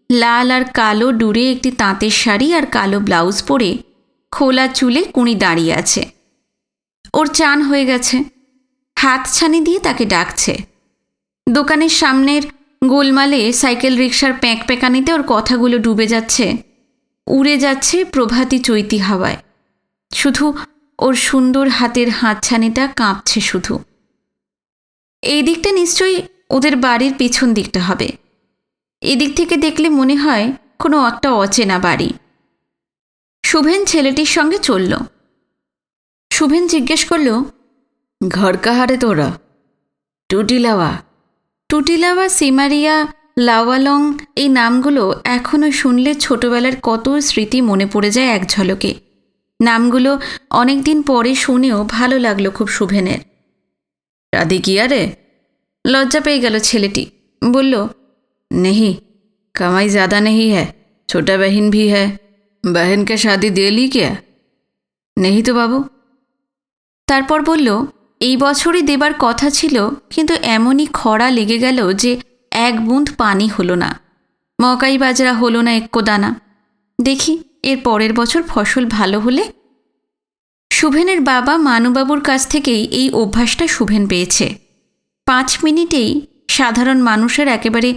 লাল আর কালো ডুরে একটি তাঁতের শাড়ি আর কালো ব্লাউজ পরে খোলা চুলে কুঁড়ি দাঁড়িয়ে আছে। ওর চান হয়ে গেছে। হাতছানি দিয়ে তাকে ডাকছে। দোকানের সামনের গোলমালে সাইকেল রিকশার প্যাঁক প্যাঁকানিতে ওর কথাগুলো ডুবে যাচ্ছে, উড়ে যাচ্ছে প্রভাতী চৈতি হাওয়ায়। শুধু ওর সুন্দর হাতের হাতছানিটা কাঁপছে শুধু। এই দিকটা নিশ্চয়ই ওদের বাড়ির পিছন দিকটা হবে। এদিক থেকে দেখলে মনে হয় কোনো একটা অচেনা বাড়ি। শুভেন ছেলেটির সঙ্গে চলল। শুভেন জিজ্ঞেস করল, ঘর কাহারে তোরা? টুটিলাওয়া। টুটিলাওয়া, সিমারিয়া, লাওয়ালং এই নামগুলো এখনও শুনলে ছোটবেলার কত স্মৃতি মনে পড়ে যায় এক ঝলকে। নামগুলো অনেক দিন পরে শুনেও ভালো লাগলো খুব শুভেনের। शादी किया रे? লজ্জা পেয়ে গেল ছেলেটি। বলল, नहीं, कमाई ज़्यादा नहीं है, छोटा बहन भी है। बहन का शादी दे ली क्या? नहीं तो बाबू। তারপর বলল, এই বছরই দেবার কথা ছিল, কিন্তু এমনই খরা লেগে গেল যে এক বুঁদ পানি হলো না। মকাই বাজরা হলো না একো দানা। দেখি এর পরের বছর ফসল ভালো হলে। শুভেনের বাবা মানুবাবুর কাছ থেকেই এই অভ্যাসটা শুভেন পেয়েছে। 5 মিনিটেই সাধারণ মানুষের একেবারে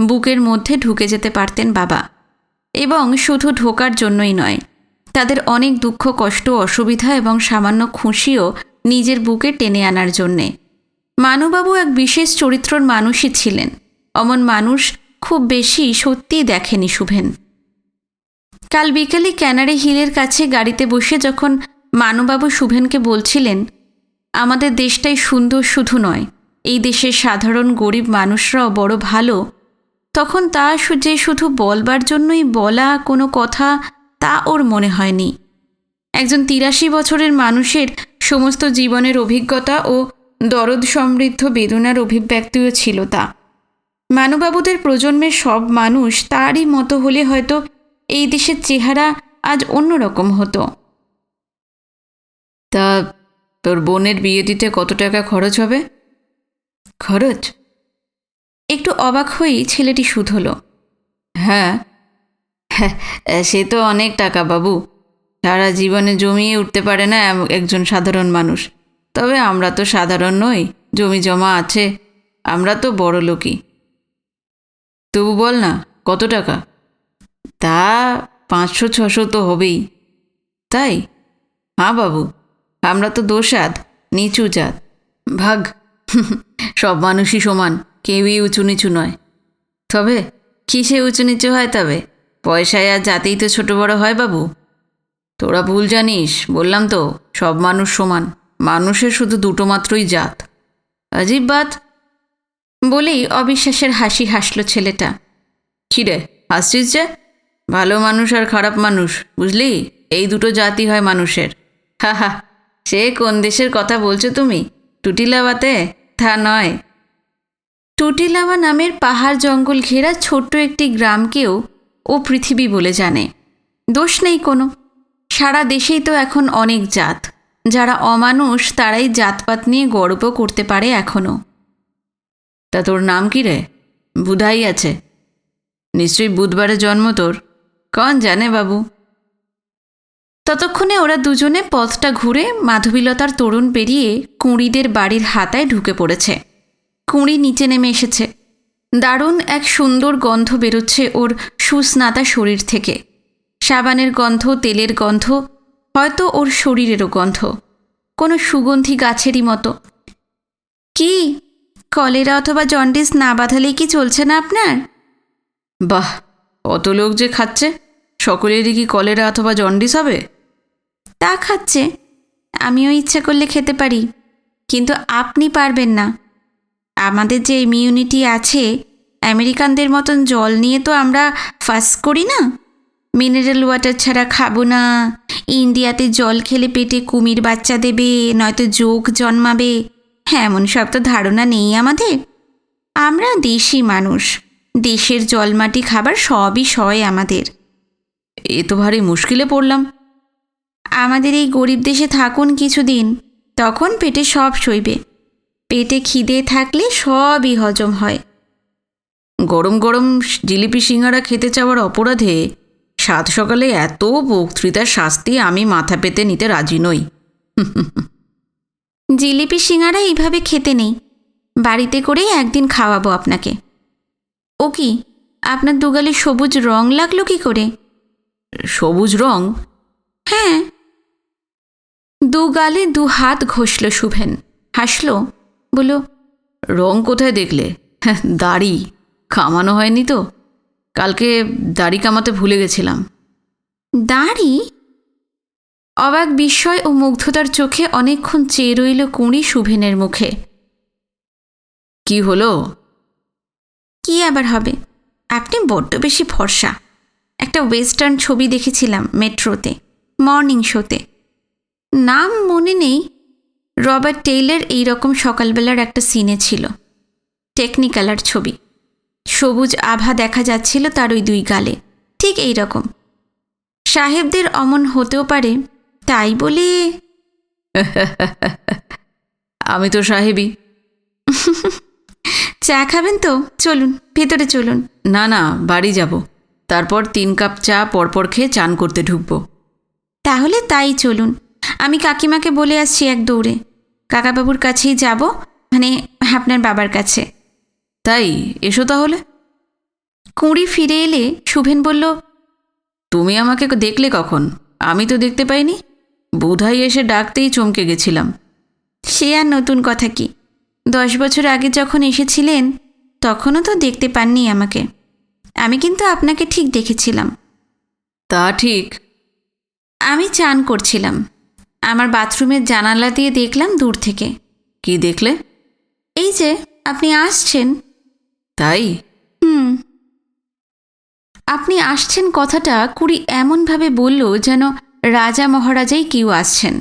বুকের মধ্যে ঢুকে যেতে পারতেন বাবা। এবং শুধু ঢোকার জন্যই নয়, তাদের অনেক দুঃখ কষ্ট অসুবিধা এবং সামান্য খুশিও নিজের বুকে টেনে আনার জন্যে। মানুবাবু এক বিশেষ চরিত্রর মানুষই ছিলেন। অমন মানুষ খুব বেশি সত্যিই দেখেনি শুভেন। কাল বিকেলে ক্যানারি হিলের কাছে গাড়িতে বসে যখন মানুবাবু শুভেনকে বলছিলেন, আমাদের দেশটাই সুন্দর শুধু নয়, এই দেশের সাধারণ গরিব মানুষরাও বড় ভালো, তখন তা যে শুধু বলবার জন্যই বলা কোনো কথা তা ওর মনে হয়নি। একজন 83 বছরের মানুষের সমস্ত জীবনের অভিজ্ঞতা ও দরদ সমৃদ্ধ বেদনার অভিব্যক্তিও ছিল তা। মানুবাবুদের প্রজন্মের সব মানুষ তারই মতো হলে হয়তো এই দেশের চেহারা আজ অন্যরকম হতো। তা তোর বোনের বিয়ে দিতে কত টাকা খরচ হবে? খরচ? একটু অবাক হয়েই ছেলেটি শুধল। হ্যাঁ, সে তো অনেক টাকা বাবু, সারা জীবনে জমিয়ে উঠতে পারে না একজন সাধারণ মানুষ। তবে আমরা তো সাধারণ নই, জমি জমা আছে, আমরা তো বড় লোকই। তবু বল না কত টাকা? তা 500-600 তো হবেই। তাই? হ্যাঁ বাবু, আমরা তো দোসাদ, নিচু জাত। ভাগ, সব মানুষই সমান, কেউই উঁচু নিচু নয়। তবে কিসে উঁচু নিচু হয়? তবে পয়সায় আর জাতেই তো ছোট বড় হয় বাবু। তোরা ভুল জানিস, বললাম তো সব মানুষ সমান, মানুষের শুধু দুটো মাত্রই জাত। আজীব বাত। বলেই অবিশ্বাসের হাসি হাসল ছেলেটা। কিরে হাসছিস যে? ভালো মানুষ আর খারাপ মানুষ, বুঝলি, এই দুটো জাতি হয় মানুষের। হা হা, সে কোন দেশের কথা বলছো তুমি? টুটিলাবাতে? তা নয়। টুটিলাওয়া নামের পাহাড় জঙ্গল ঘেরা ছোট্ট একটি গ্রামকেও ও পৃথিবী বলে জানে। দোষ নেই কোনো, সারা দেশেই তো এখন অনেক জাত। যারা অমানুষ তারাই জাতপাত নিয়ে গর্ব করতে পারে এখনও। তা তোর নাম কি রে? বুধাই আছে, নিশ্চয়ই বুধবারে জন্ম তোর। কন জানে বাবু। ততক্ষণে ওরা দুজনে পথটা ঘুরে মাধবীলতার তরুণ পেরিয়ে কুঁড়িদের বাড়ির হাতায় ঢুকে পড়েছে। কুঁড়ি নিচে নেমে এসেছে। দারুণ এক সুন্দর গন্ধ বেরোচ্ছে ওর সুস্নাতা শরীর থেকে। সাবানের গন্ধ, তেলের গন্ধ, হয়তো ওর শরীরেরও গন্ধ, কোনো সুগন্ধি গাছেরই মতো। কি কলেরা অথবা জন্ডিস না বাঁধালেই কি চলছে না আপনার? বাহ, অত লোক যে খাচ্ছে, সকলেরই কি কলেরা অথবা জন্ডিস হবে? তা খাচ্ছে, আমিও ইচ্ছে করলে খেতে পারি, কিন্তু আপনি পারবেন না। আমাদের যে ইমিউনিটি আছে, আমেরিকানদের মতন জল নিয়ে তো আমরা ফাস করি না। মিনারেল ওয়াটার ছাড়া খাবো না, ইন্ডিয়াতে জল খেলে পেটে কুমির বাচ্চা দেবে, নয়তো যোগ জন্মাবে, হ্যাঁ এমন সব তো ধারণা নেই আমাদের। আমরা দেশি মানুষ, দেশের জলমাটি খাবার সবই সয় আমাদের। এ তো ভারী মুশকিলে পড়লাম। আমাদের এই গরিব দেশে থাকুন কিছুদিন, তখন পেটে সব সইবে। পেটে খিদে থাকলে সবই হজম হয়। গরম গরম জিলিপি সিঙ্গারা খেতে চাওয়ার অপরাধে সাত সকালে এত বক্তৃতার শাস্তি আমি মাথা পেতে নিতে রাজি নই। জিলিপি সিঙ্গারা এইভাবে খেতে নেই, বাড়িতে করেই একদিন খাওয়াবো আপনাকে। ও কি, আপনার দুগালে সবুজ রং লাগলো কি করে? সবুজ রং? হ্যাঁ। দুগালে 2 হাত ঘষল শুভেন, হাসল, বলল, রং কোথায় দেখলে? দাড়ি কামানো হয়নি তো, কালকে দাড়ি কামাতে ভুলে গেছিলাম। দাড়ি? অবাক বিস্ময় ও মুগ্ধতার চোখে অনেকক্ষণ চেয়ে রইল কুঁড়ি শুভেনের মুখে। কি হলো? কি আবার হবে, আপনি বড্ড বেশি ফর্সা। একটা ওয়েস্টার্ন ছবি দেখেছিলাম মেট্রোতে, মর্নিং শোতে, নাম মনে নেই। রবার্ট টেইলার এইরকম সকালবেলার একটা সিনে ছিল, টেকনিক্যালার ছবি, সবুজ আভা দেখা যাচ্ছিল তার ওই 2 গালে, ঠিক এই রকম। সাহেবদের অমন হতেও পারে, তাই বলে। আমি তো সাহেবই। চা খাবেন তো? চলুন ভেতরে চলুন। না না, বাড়ি যাব, তারপর 3 কাপ চা পরপর খেয়ে চান করতে ঢুকবো। তাহলে তাই চলুন। আমি কাকিমাকে বলে আসছি এক দৌড়ে। কাকাবাবুর কাছেই যাব, মানে আপনার বাবার কাছে। তাই এসো তাহলে। কুঁড়ি ফিরে এলে শুভেন বলল, তুমি আমাকে দেখলে কখন? আমি তো দেখতে পাইনি। বোধহয় এসে ডাকতেই চমকে গেছিলাম। সে আর নতুন কথা কি, 10 বছর আগে যখন এসেছিলেন তখনও তো দেখতে পাননি আমাকে। আমি কিন্তু আপনাকে ঠিক দেখেছিলাম। তা ঠিক। আমি চান করছিলাম, আমার বাথরুমের জানালা দিয়ে দেখলাম দূর থেকে। কি দেখলে? এই যে আপনি আসছেন। তাই? আপনি আসছেন কথাটা কুড়ি এমনভাবে বলল যেন রাজা মহারাজাই কেউ আসছেন।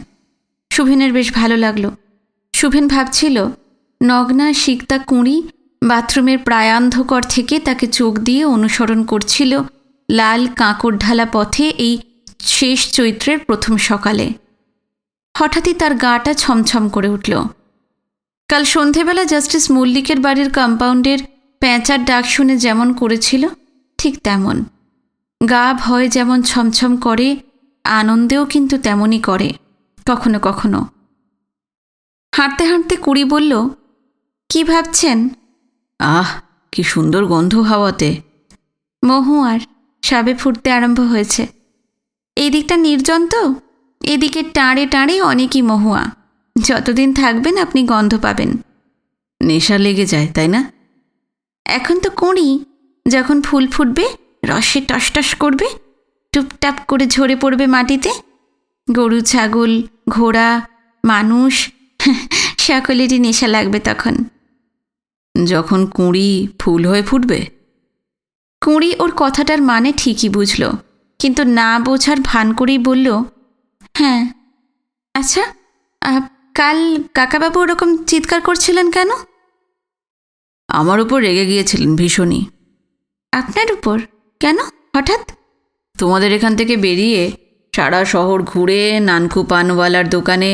শুভেনের বেশ ভালো লাগলো। শুভেন ভাবছিল নগ্না সিক্তা কুঁড়ি বাথরুমের প্রায়ান্ধকর থেকে তাকে চোখ দিয়ে অনুসরণ করছিল লাল কাঁকড় ঢালা পথে এই শেষ চৈত্রের প্রথম সকালে। হঠাৎই তার গাটা ছমছম করে উঠল। কাল সন্ধেবেলা জাস্টিস মল্লিকের বাড়ির কম্পাউন্ডের প্যাঁচার ডাক শুনে যেমন করেছিল ঠিক তেমন। গা ভয় যেমন ছমছম করে, আনন্দেও কিন্তু তেমনই করে কখনো কখনো। হাঁটতে হাঁটতে কুড়ি বলল, কি ভাবছেন? আহ, কি সুন্দর গন্ধ হাওয়াতে। মহুয়ার সবে ফুটতে আরম্ভ হয়েছে। এই দিকটা নির্জন তো, এদিকে টাঁড়ে টাঁড়ে অনেকই মহুয়া। যতদিন থাকবেন আপনি গন্ধ পাবেন। নেশা লেগে যায়, তাই না? এখন তো কুঁড়ি, যখন ফুল ফুটবে রসে টসটস করবে, টুপটাপ করে ঝরে পড়বে মাটিতে। গরু, ছাগল, ঘোড়া, মানুষ সকলেরই নেশা লাগবে তখন। যখন কুঁড়ি ফুল হয়ে ফুটবে? কুঁড়ি ওর কথাটার মানে ঠিকই বুঝল, কিন্তু না বোঝার ভান করেই বলল, হ্যাঁ। আচ্ছা, কাল কাকাবাবু ওরকম চিৎকার করছিলেন কেন? আমার উপর রেগে গিয়েছিলেন ভীষণই। আপনার উপর? কেন হঠাৎ? তোমাদের এখান থেকে বেরিয়ে সারা শহর ঘুরে নানকু পানওয়ালার দোকানে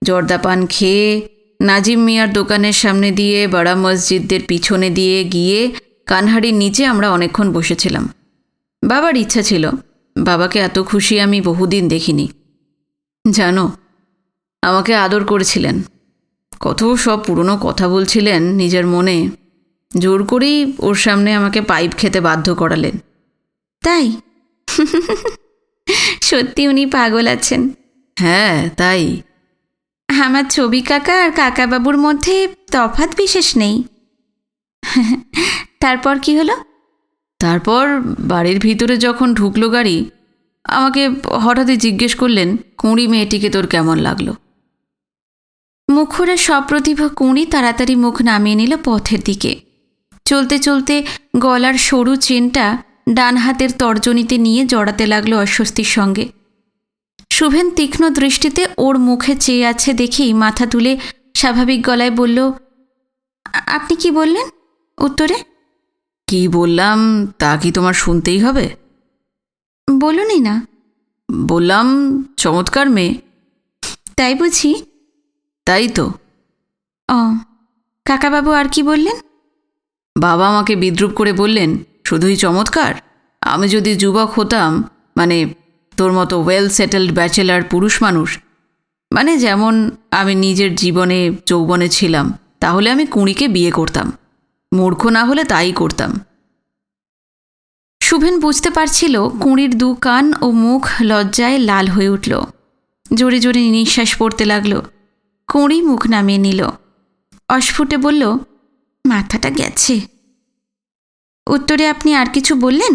জর্দা পান খেয়ে, নাজিম মিয়ার দোকানের সামনে দিয়ে বড়া মসজিদদের পিছনে দিয়ে গিয়ে কানহারির নিচে আমরা অনেকক্ষণ বসেছিলাম। বাবার ইচ্ছা ছিল, বাবাকে এত খুশি আমি বহুদিন দেখিনি। জানো, আমাকে আদর করেছিলেন, কত সব পুরনো কথা বলছিলেন নিজের মনে। জোর করেই ওর সামনে আমাকে পাইপ খেতে বাধ্য করালেন। তাই? সত্যি উনি পাগল আছেন। হ্যাঁ, তাই। আমার ছবি কাকা আর কাকাবাবুর মধ্যে তফাৎ বিশেষ নেই। তারপর কি হলো? তারপর বাড়ির ভিতরে যখন ঢুকলো গাড়ি, আমাকে হঠাৎই জিজ্ঞেস করলেন, কুঁড়ি মেয়েটিকে তোর কেমন লাগলো? মুখরা সপ্রতিভ কুঁড়ি তাড়াতাড়ি মুখ নামিয়ে নিল পথের দিকে। চলতে চলতে গলার সরু চেনটা ডান হাতের তর্জনীতে নিয়ে জড়াতে লাগলো অস্বস্তির সঙ্গে। শুভেন তীক্ষ্ণ দৃষ্টিতে ওর মুখে চেয়ে আছে দেখেই মাথা তুলে স্বাভাবিক গলায় বলল, আপনি কি বললেন উত্তরে? কি বললাম তা কি তোমার শুনতেই হবে? বলুনই না। বললাম চমৎকার মেয়ে। তাই বুঝি? তাই তো। ও, কাকাবাবু আর কি বললেন? বাবা আমাকে বিদ্রূপ করে বললেন, শুধুই চমৎকার? আমি যদি যুবক হতাম, মানে তোর মতো ওয়েল সেটেলড ব্যাচেলার পুরুষ মানুষ, মানে যেমন আমি নিজের জীবনে যৌবনে ছিলাম, তাহলে আমি কুঁড়িকে বিয়ে করতাম। মূর্খ না হলে তাই করতাম। শুভেন বুঝতে পারছিল কুঁড়ির দু কান ও মুখ লজ্জায় লাল হয়ে উঠল। জোরে জোরে নিঃশ্বাস পড়তে লাগল। কুঁড়ি মুখ নামিয়ে নিল, অস্ফুটে বলল, মাথাটা গেছে। উত্তরে আপনি আর কিছু বললেন?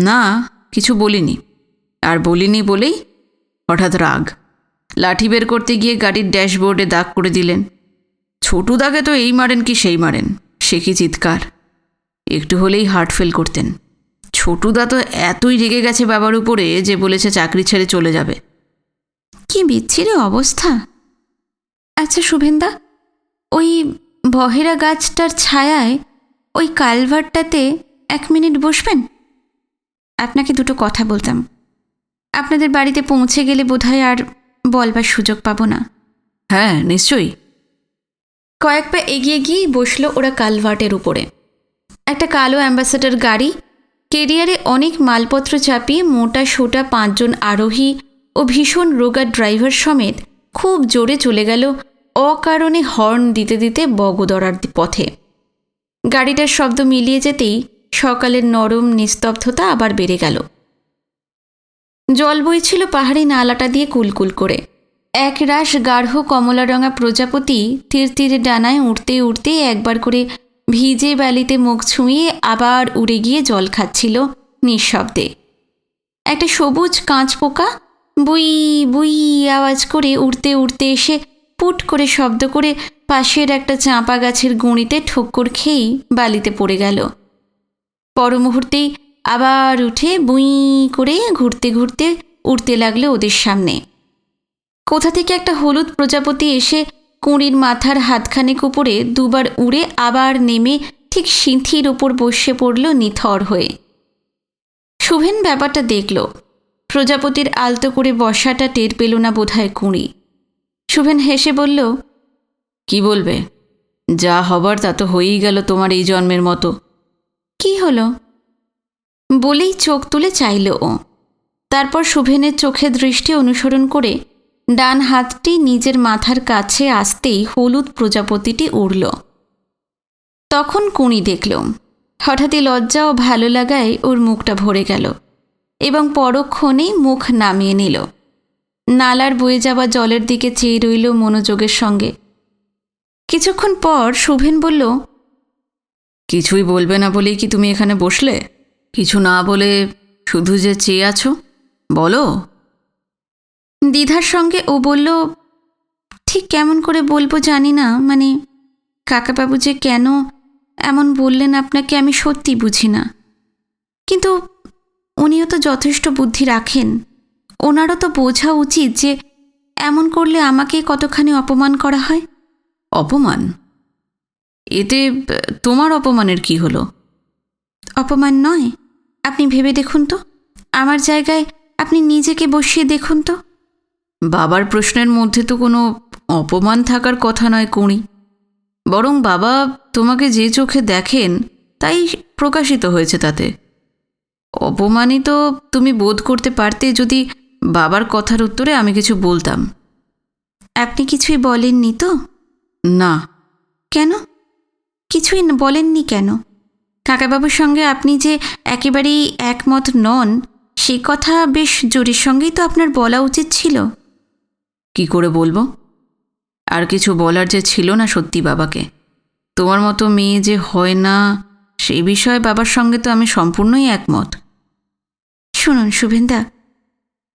না, কিছু বলিনি। আর বলিনি বলেই হঠাৎ রাগ। লাঠি বের করতে গিয়ে গাড়ির ড্যাশবোর্ডে দাগ করে দিলেন। ছোটু দাগে তো এই মারেন কি সেই মারেন, সে কি চিৎকার! একটু হলেই হার্ট ফেল করতেন। ছোটুদা তো এতই রেগে গেছে বাবার উপরে যে বলেছে চাকরি ছেড়ে চলে যাবে। কি বিচ্ছিরি অবস্থা। আচ্ছা শুভেন্দা, ওই বহেরা গাছটার ছায়ায় ওই কালভারটাতে 1 মিনিট বসবেন? আপনাকে দুটো কথা বলতাম। আপনাদের বাড়িতে পৌঁছে গেলে বোধহয় আর বলবার সুযোগ পাবো না। হ্যাঁ, নিশ্চয়ই। কয়েক পা এগিয়ে গিয়েই বসলো ওরা কালভার্টের উপরে। একটা কালো অ্যাম্বাসেডর গাড়ি, কেরিয়ারে অনেক মালপত্র চাপিয়ে মোটা সোটা 5 জন আরোহী ও ভীষণ রোগা ড্রাইভার সমেত খুব জোরে চলে গেল অকারণে হর্ন দিতে দিতে বগদরার পথে। গাড়িটার শব্দ মিলিয়ে যেতেই সকালের নরম নিস্তব্ধতা আবার বেড়ে গেল। জল বইছিল পাহাড়ি নালাটা দিয়ে কুলকুল করে। এক রাশ গাঢ় কমলারঙা প্রজাপতি তীর তীরে ডানায় উড়তে উড়তে একবার করে ভিজে বালিতে মুখ ছুঁয়ে আবার উড়ে গিয়ে জল খাচ্ছিল নিঃশব্দে। একটা সবুজ কাঁচ পোকা বুই বুই আওয়াজ করে উড়তে উড়তে এসে পুট করে শব্দ করে পাশের একটা চাঁপা গাছের গুঁড়িতে ঠোক্কর খেয়েই বালিতে পড়ে গেল। পর মুহূর্তেই আবার উঠে বুই করে ঘুরতে ঘুরতে উড়তে লাগলো ওদের সামনে। কোথা থেকে একটা হলুদ প্রজাপতি এসে কুঁড়ির মাথার হাতখানেক উপরে দুবার উড়ে আবার নেমে ঠিক সিঁথির ওপর বসে পড়ল নিথর হয়ে। শুভেন ব্যাপারটা দেখল। প্রজাপতির আলতো করে বসাটা টের পেল না বোধহয় কুঁড়ি। শুভেন হেসে বলল, কি বলবে? যা হবার তা তো হয়েই গেল তোমার এই জন্মের মতো। কি হলো? বলেই চোখ তুলে চাইল ও। তারপর শুভেনের চোখে দৃষ্টি অনুসরণ করে ডান হাতটি নিজের মাথার কাছে আসতেই হলুদ প্রজাপতিটি উড়ল। তখন কুঁড়ি দেখল। হঠাৎই লজ্জা ও ভালো লাগায় ওর মুখটা ভরে গেল এবং পরক্ষণেই মুখ নামিয়ে নিল। নালার বয়ে যাওয়া জলের দিকে চেয়ে রইল মনোযোগের সঙ্গে। কিছুক্ষণ পর শুভেন বলল, কিছুই বলবে না বলেই কি তুমি এখানে বসলে? কিছু না বলে শুধু যে চেয়ে আছো, বলো। দ্বিধার সঙ্গে ও বলল, ঠিক কেমন করে বলবো জানি না, মানে কাকাবাবু যে কেন এমন বললেন আপনাকে আমি সত্যি বুঝি না। কিন্তু উনিও তো যথেষ্ট বুদ্ধি রাখেন। ওনারও তো বোঝা উচিত যে এমন করলে আমাকে কতখানি অপমান করা হয়। অপমান? এতে তোমার অপমানের কি হলো? অপমান নয়। আপনি ভেবে দেখুন তো, আমার জায়গায় আপনি নিজেকে বসিয়ে দেখুন তো। বাবার প্রশ্নের মধ্যে তো কোনো অপমান থাকার কথা নয় কুঁড়ি। বরং বাবা তোমাকে যে চোখে দেখেন তাই প্রকাশিত হয়েছে তাতে। অপমানিত তুমি বোধ করতে পারতে যদি বাবার কথার উত্তরে আমি কিছু বলতাম। আপনি কিছুই বলেননি তো? না। কেন? কিছুই বলেননি কেন? কাকাবাবুর সঙ্গে আপনি যে একেবারেই একমত নন সে কথা বেশ জোরের সঙ্গেই তো আপনার বলা উচিত ছিল। কি করে বলবো? আর কিছু বলার যে ছিল না সত্যি বাবাকে। তোমার মতো মেয়ে যে হয় না সেই বিষয়ে বাবার সঙ্গে তো আমি সম্পূর্ণই একমত। শুনুন শুভেন্দা,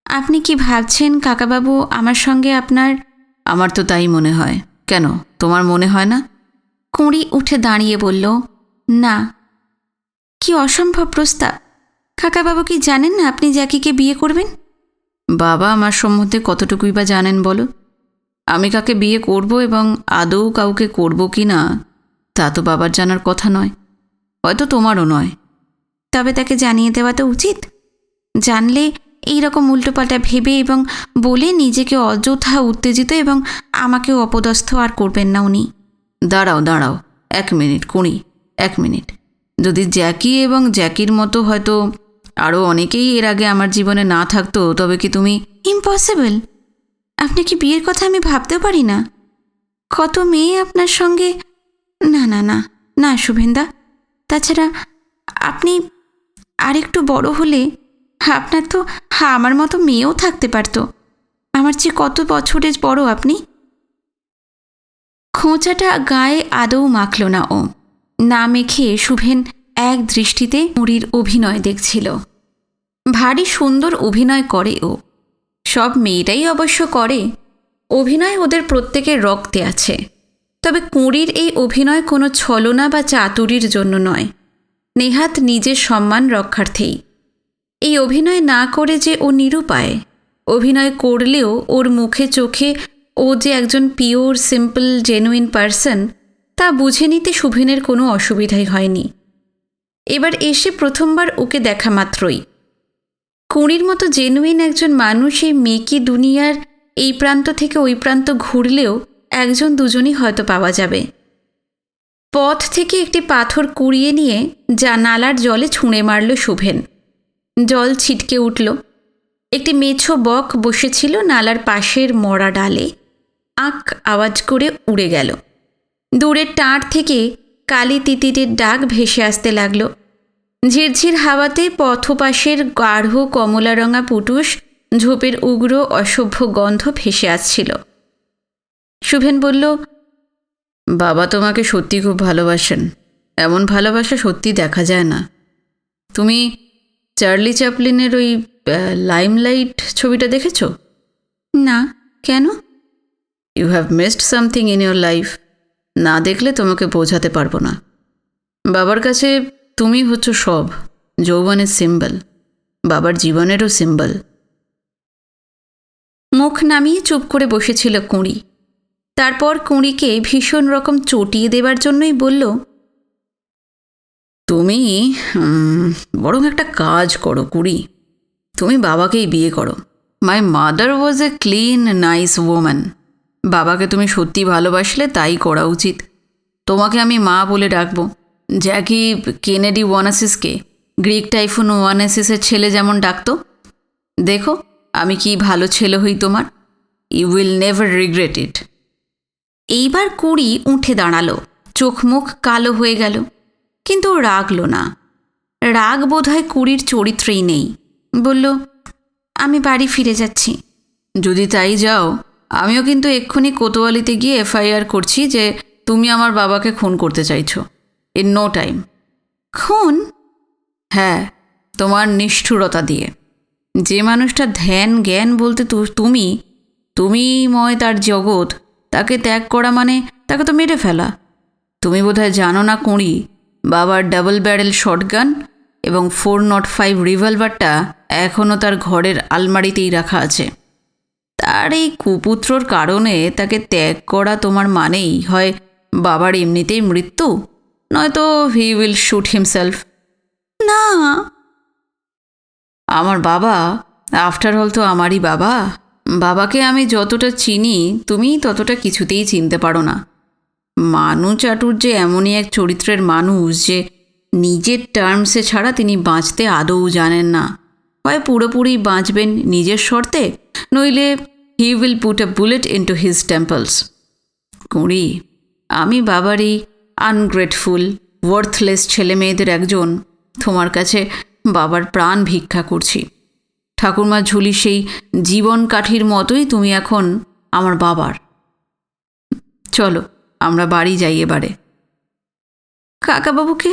আপনি কি ভাবছেন কাকাবাবু আমার সঙ্গে আপনার? আমার তো তাই মনে হয়। কেন, তোমার মনে হয় না? কুঁড়ি উঠে দাঁড়িয়ে বলল, না। কি অসম্ভব প্রস্তাব! কাকাবাবু কি জানেন না আপনি জ্যাকিকে বিয়ে করবেন? বাবা আমার সম্বন্ধে কতটুকুই বা জানেন বলো? আমি কাকে বিয়ে করব এবং আদৌ কাউকে করব কি না তা তো বাবার জানার কথা নয়, হয়তো তোমারও নয়। তবে তাকে জানিয়ে দেওয়া তো উচিত। জানলে এই রকম উল্টোপাল্টা ভেবে এবং বলে নিজেকে অযথা উত্তেজিত এবং আমাকেও অপদস্থ আর করবেন না উনি। দাঁড়াও দাঁড়াও, 1 মিনিট কুঁড়ি, 1 মিনিট। যদি জ্যাকি এবং জ্যাকির মতো হয়তো আরও অনেকেই এর আগে আমার জীবনে না থাকতো তবে কি তুমি? ইম্পসিবল। আপনি কি বিয়ের কথা আমি ভাবতেও পারি না। কত মেয়ে আপনার সঙ্গে। না না না না শুভেন্দা। তাছাড়া আপনি আরেকটু বড় হলে আপনার তো আমার মতো মেয়েও থাকতে পারত। আমার চেয়ে কত বছরের বড় আপনি। খোঁচাটা গায়ে আদৌ মাখল না ও। না মেখে শুভেন এক দৃষ্টিতে মুড়ির অভিনয় দেখছিল। ভারী সুন্দর অভিনয় করে ও। সব মেয়েরাই অবশ্য করে। অভিনয় ওদের প্রত্যেকের রক্তে আছে। তবে কুঁড়ির এই অভিনয় কোনো ছলনা বা চাতুরির জন্য নয়, নেহাত নিজের সম্মান রক্ষার্থেই। এই অভিনয় না করে যে ও নিরুপায়। অভিনয় করলেও ওর মুখে চোখে ও যে একজন পিওর সিম্পল জেনুইন পার্সন তা বুঝে নিতে শুভেনের কোনো অসুবিধাই হয়নি। এবার এসে প্রথমবার ওকে দেখা মাত্রই কুঁড়ির মতো জেনুইন একজন মানুষ এই মেকি দুনিয়ার এই প্রান্ত থেকে ওই প্রান্ত ঘুরলেও 1-2জনই হয়তো পাওয়া যাবে। পথ থেকে একটি পাথর কুড়িয়ে নিয়ে যা নালার জলে ছুঁড়ে মারল শুভেন। জল ছিটকে উঠল। একটি মেছো বক বসেছিল নালার পাশের মরা ডালে। আঁক আওয়াজ করে উড়ে গেল। দূরের টাঁড় থেকে কালি তিতিরের ডাক ভেসে আসতে লাগল। ঝিরঝির হাওয়াতে পথপাশের গাঢ় কমলারঙা পুটুস ঝোপের উগ্র অসভ্য গন্ধ ভেসে আসছিল। শুভেন বলল, বাবা তোমাকে সত্যি খুব ভালোবাসেন। এমন ভালোবাসা সত্যি দেখা যায় না। তুমি চার্লি চ্যাপলিনের ওই লাইমলাইট ছবিটা দেখেছ? না, কেন? You have missed something in your life. না দেখলে তোমাকে বোঝাতে পারবো না। বাবার কাছে তুমি হচ্ছ সব, যৌবনের সিম্বল, বাবার জীবনেরও সিম্বল। মুখ নামিয়ে চুপ করে বসেছিল কুঁড়ি। তারপর কুঁড়িকে ভীষণ রকম চটিয়ে দেবার জন্যই বলল, তুমি বরং একটা কাজ করো কুঁড়ি, তুমি বাবাকেই বিয়ে করো। My mother was a clean nice woman. বাবাকে তুমি সত্যি ভালোবাসলে তাই করা উচিত। তোমাকে আমি মা বলে ডাকবো। জ্যাকি কেনেডি ওয়ানাসিসকে গ্রিক টাইফুন ওয়ানাসিসের ছেলে যেমন ডাকতো। দেখো আমি কি ভালো ছেলে হই তোমার। You will never regret it. এইবার কুঁড়ি উঠে দাঁড়ালো। চোখ মুখ কালো হয়ে গেল, কিন্তু রাগল না। রাগ বোধহয় কুঁড়ির চরিত্রেই নেই। বলল, আমি বাড়ি ফিরে যাচ্ছি। যদি তাই যাও, আমিও কিন্তু এক্ষুনি কোতোয়ালিতে গিয়ে এফআইআর করছি যে তুমি আমার বাবাকে খুন করতে চাইছো। In no time. খুন? হ্যাঁ, তোমার নিষ্ঠুরতা দিয়ে। যে মানুষটা ধ্যান জ্ঞান বলতে তুমিময় তার জগৎ, তাকে ত্যাগ করা মানে তাকে তো মেরে ফেলা। তুমি বোধহয় জানো না কুঁড়ি, বাবার ডাবল ব্যারেল শটগান এবং 405 রিভলভারটা এখনও তার ঘরের আলমারিতেই রাখা আছে। তার এই কুপুত্রর কারণে তাকে ত্যাগ করা তোমার মানেই হয় বাবার এমনিতেই মৃত্যু, নয়তো হি উইল শুট হিমসেলফ। না, আমার বাবা আফটার অল তো আমারই বাবা। বাবাকে আমি যতটা চিনি তুমি ততটা কিছুতেই চিনতে পারো না। মানু চাটুর্যে এমনই এক চরিত্রের মানুষ যে নিজের টার্মসে ছাড়া তিনি বাঁচতে আদৌ জানেন না। হয় পুরোপুরি বাঁচবেন নিজের শর্তে, নইলে he will put a bullet into his temples. কুঁড়ি, আমি বাবারই আনগ্রেটফুল ওয়ার্থলেস ছেলে মেয়েদের একজন তোমার কাছে বাবার প্রাণ ভিক্ষা করছি। ঠাকুরমার ঝুলি সেই জীবন কাঠির মতোই তুমি এখন আমার বাবার। চলো আমরা বাড়ি যাই এবারে। কাকাবাবুকে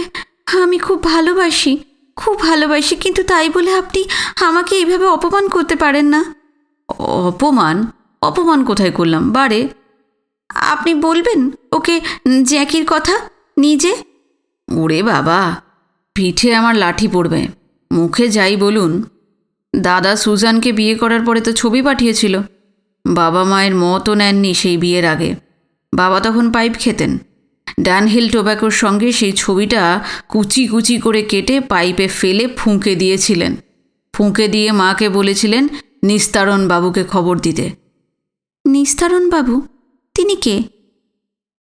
আমি খুব ভালোবাসি, কিন্তু তাই বলে আপনি আমাকে এইভাবে অপমান করতে পারেন না। অপমান কোথায় করলাম বারে? আপনি বলবেন ওকে জ্যাকির কথা নিজে? ওরে বাবা, পিঠে আমার লাঠি পড়বে। মুখে যাই বলুন, দাদা সুজানকে বিয়ে করার পরে তো ছবি পাঠিয়েছিল। বাবা মায়ের মতও নেননি সেই বিয়ের আগে। বাবা তখন পাইপ খেতেন। ড্যানহিল টোব্যাকোর সঙ্গে সেই ছবিটা কুচি কুচি করে কেটে পাইপে ফেলে ফুঁকে দিয়েছিলেন। ফুঁকে দিয়ে মাকে বলেছিলেন নিস্তারণ বাবুকে খবর দিতে। নিস্তারণ বাবু? তিনি কে?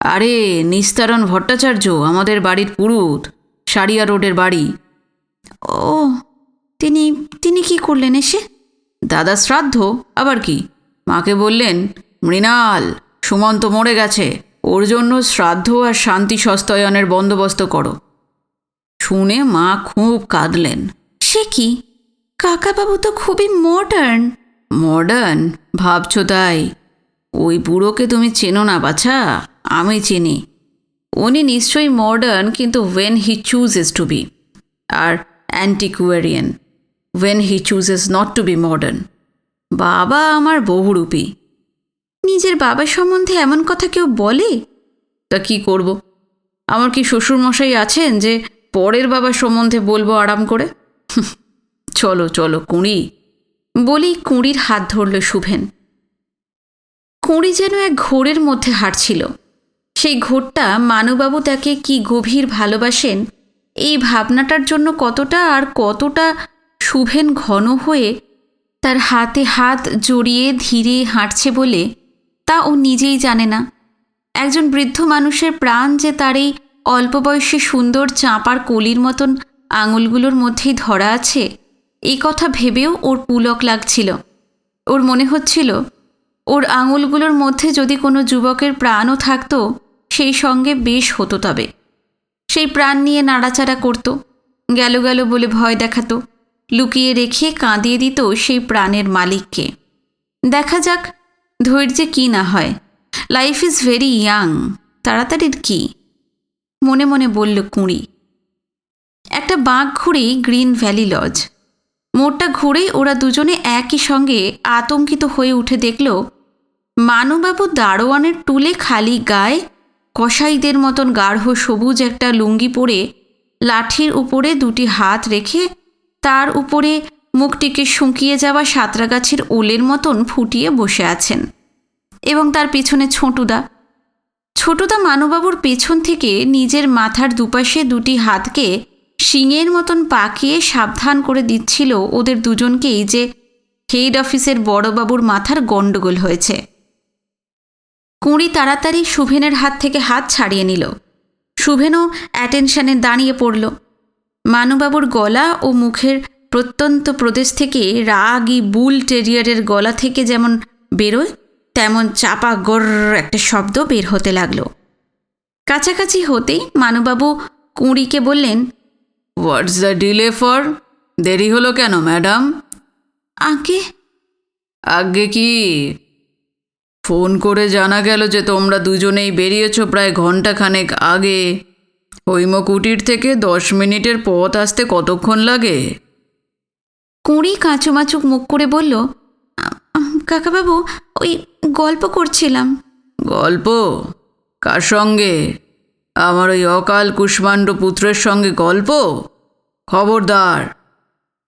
আরে নিস্তারণ ভট্টাচার্য, আমাদের বাড়ির পুরুত, সারিয়া রোডের বাড়ি। ও, তিনি কি করলেন এসে? দাদা শ্রাদ্ধ, আবার কি। মাকে বললেন, মৃণাল, সুমন্ত মরে গেছে, ওর জন্য শ্রাদ্ধ আর শান্তি সস্তয়নের বন্দোবস্ত করো। শুনে মা খুব কাঁদলেন। সে কি? কাকাবাবু তো খুবই মডার্ন। মডার্ন ভাবছ তাই? ওই বুড়োকে তুমি চেনো না বাছা, আমি চিনি। উনি নিশ্চয়ই মডার্ন, কিন্তু when he chooses to be, আর antiquarian when he chooses not to be modern. বাবা আমার বহুরূপী। নিজের বাবা সম্বন্ধে এমন কথা কেউ বলে? তা কি করব? আমার কি শ্বশুরমশাই আছেন যে পরের বাবার সম্বন্ধে বলবো আরাম করে? চলো চলো কুঁড়ি। বলেই কুঁড়ির হাত ধরল শুভেন। কুঁড়ি যেন এক ঘোরের মধ্যে হাঁটছিল। সেই ঘোরটা মানুবাবু তাকে কি গভীর ভালোবাসেন এই ভাবনাটার জন্য কতটা শুভেন ঘন হয়ে তার হাতে হাত জড়িয়ে ধীরে হাঁটছে বলে তা ও নিজেই জানে না। একজন বৃদ্ধ মানুষের প্রাণ যে তার এই অল্প বয়সে সুন্দর চাঁপার কলির মতন আঙুলগুলোর মধ্যেই ধরা আছে, এই কথা ভেবেও ওর পুলক লাগছিল। ওর মনে হচ্ছিল ওর আঙুলগুলোর মধ্যে যদি কোনো যুবকের প্রাণও থাকতো, সেই সঙ্গে বেশ হতো। তবে সেই প্রাণ নিয়ে নাড়াচাড়া করত, গেল গেল বলে ভয় দেখাতো, লুকিয়ে রেখে কাঁদিয়ে দিত সেই প্রাণের মালিককে। দেখা যাক ধৈর্যে কি না হয়। লাইফ ইজ ভেরি ইয়াং, তাড়াতাড়ির কি, মনে মনে বলল কুঁড়ি। একটা বাঁক ঘুরেই গ্রিন ভ্যালি লজ। মোড়টা ঘুরেই ওরা দুজনে একই সঙ্গে আতঙ্কিত হয়ে উঠে দেখল মানুবাবু দারোয়ানের টুলে খালি গায়ে কসাইদের মতন গাঢ় সবুজ একটা লুঙ্গি পরে লাঠির উপরে দুটি হাত রেখে তার উপরে মুখটিকে শুকিয়ে যাওয়া সাঁতরাগাছির ওলের মতন ফুটিয়ে বসে আছেন, এবং তার পিছনে ছোটুদা মানুবাবুর পেছন থেকে নিজের মাথার দুপাশে দুটি হাতকে শিঙের মতন পাকিয়ে সাবধান করে দিচ্ছিল ওদের দুজনকেই যে হেড অফিসের বড়বাবুর মাথার গণ্ডগোল হয়েছে। কুঁড়ি তাড়াতাড়ি শুভেনের হাত থেকে হাত ছাড়িয়ে নিল। শুভেনও অ্যাটেনশনে দাঁড়িয়ে পড়ল। মানুবাবুর গলা ও মুখের প্রত্যন্ত প্রদেশ থেকে রাগী বুল টেরিয়ারের গলা থেকে যেমন বেরোয় তেমন চাপা গর্র একটা শব্দ বের হতে লাগলো। কাছাকাছি হতেই মানুবাবু কুঁড়িকে বললেন, হোয়াটস দ্য ডিলে ফর? দেরি হলো কেন ম্যাডাম? আগে আগে কি? ফোন করে জানা গেল যে তোমরা দুজনেই বেরিয়েছো প্রায় ঘণ্টাখানেক আগে। হৈমকুটির থেকে 10 মিনিটের পথ আসতে কতক্ষণ লাগে? কুঁড়ি কাঁচুমাচুক মুখ করে বলল, কাকাবাবু ওই গল্প করছিলাম। গল্প? কার সঙ্গে? আমার ওই অকাল কুষ্মাণ্ড পুত্রের সঙ্গে গল্প? খবরদার,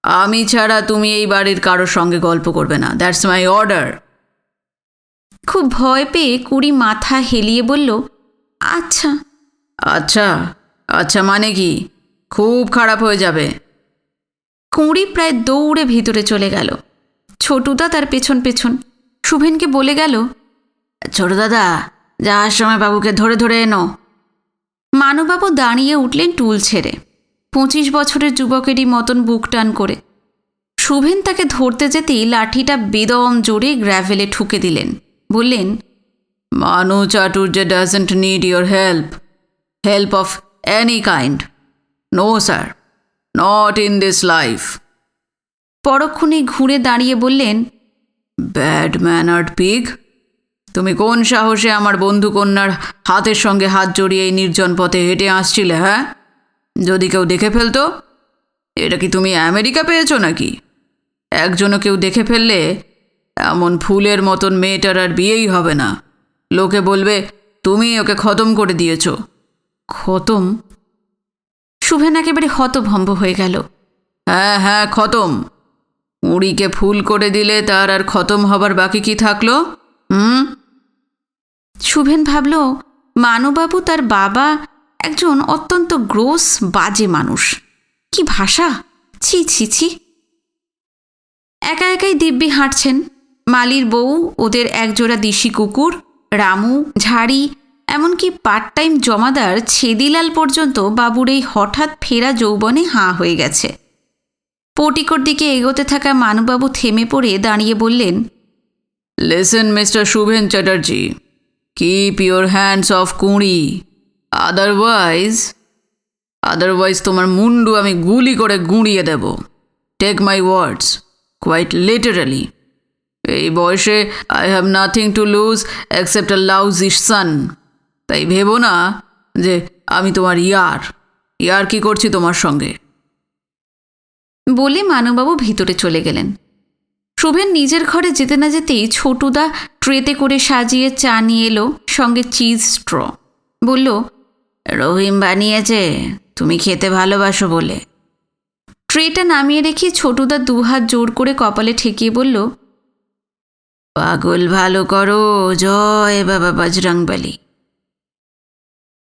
আমি ছাড়া তুমি এই বাড়ির কারোর সঙ্গে গল্প করবে না। That's my order. খুব ভয় পেয়ে কুঁড়ি মাথা হেলিয়ে বলল, আচ্ছা। আচ্ছা আচ্ছা মানে কি? খুব খারাপ হয়ে যাবে। কুঁড়ি প্রায় দৌড়ে ভিতরে চলে গেল। ছোটুদা তার পেছন পেছন। শুভেনকে বলে গেল, ছোট দাদা, যাওয়ার সময় বাবুকে ধরে ধরে এনো। মানুবাবু দাঁড়িয়ে উঠলেন টুল ছেড়ে, 25 বছরের যুবকেরই মতন বুক টান করে। শুভেন তাকে ধরতে যেতেই লাঠিটা বেদম জোরে গ্র্যাভেলে ঠুকে দিলেন। বললেন, Manu Chatterjee doesn't need your help of any kind. No sir, not in this life. পরক্ষণে ঘুরে দাঁড়িয়ে বললেন, ব্যাড ম্যানার্ড পিগ, তুমি কোন সাহসে আমার বন্ধু কন্যার হাতের সঙ্গে হাত জড়িয়ে এই নির্জন পথে হেঁটে আসছিলে? হ্যাঁ, যদি কেউ দেখে ফেলতো? এটা কি তুমি আমেরিকা পেয়েছো নাকি? একজনও কেউ দেখে ফেললে এমন ফুলের মতন মেয়েটার আর বিয়েই হবে না। লোকে বলবে তুমি ওকে খতম করে দিয়েছ। খতম? শুভেন একেবারে হতভম্ব হয়ে গেল। হ্যাঁ হ্যাঁ, খতম। উড়িকে ফুল করে দিলে তার আর খতম হবার বাকি কি থাকলো? শুভেন ভাবল, মানুবাবু তার বাবা একজন অত্যন্ত গ্রোস বাজে মানুষ। কি ভাষা! ছি ছি ছি। একা একাই দিব্যি হাঁটছেন। মালির বউ, ওদের একজোড়া দিশি কুকুর, রামু, ঝাড়ি, এমনকি পার্ট টাইম জমাদার ছেদিলাল পর্যন্ত বাবুর এই হঠাৎ ফেরা যৌবনে হাঁ হয়ে গেছে। পোটিকোর দিকে এগোতে থাকা মানুবাবু থেমে পড়ে দাঁড়িয়ে বললেন, listen mister Shubhen Chatterjee, keep your hands off কুঁড়ি, আদারওয়াইজ তোমার মুন্ডু আমি গুলি করে গুঁড়িয়ে দেব। Take my words quite literally. এই বয়সে I have nothing to lose except a lousy son. তাই ভেবো না যে আমি তোমার ইয়ার কি করছি তোমার সঙ্গে। বলে মানুবাবু ভিতরে চলে গেলেন। শুভেন নিজের ঘরে যেতে না যেতেই ছোটুদা ট্রেতে করে সাজিয়ে চা নিয়ে এলো, সঙ্গে চিজ স্ট্র। বলল, রহিম বানিয়েছে, তুমি খেতে ভালোবাসো বলে। ট্রেটা নামিয়ে রেখে ছোটুদা 2 হাত জোর করে কপালে ঠেকিয়ে বলল, পাগল ভালো করো, জয় বাবা বজরংবলী।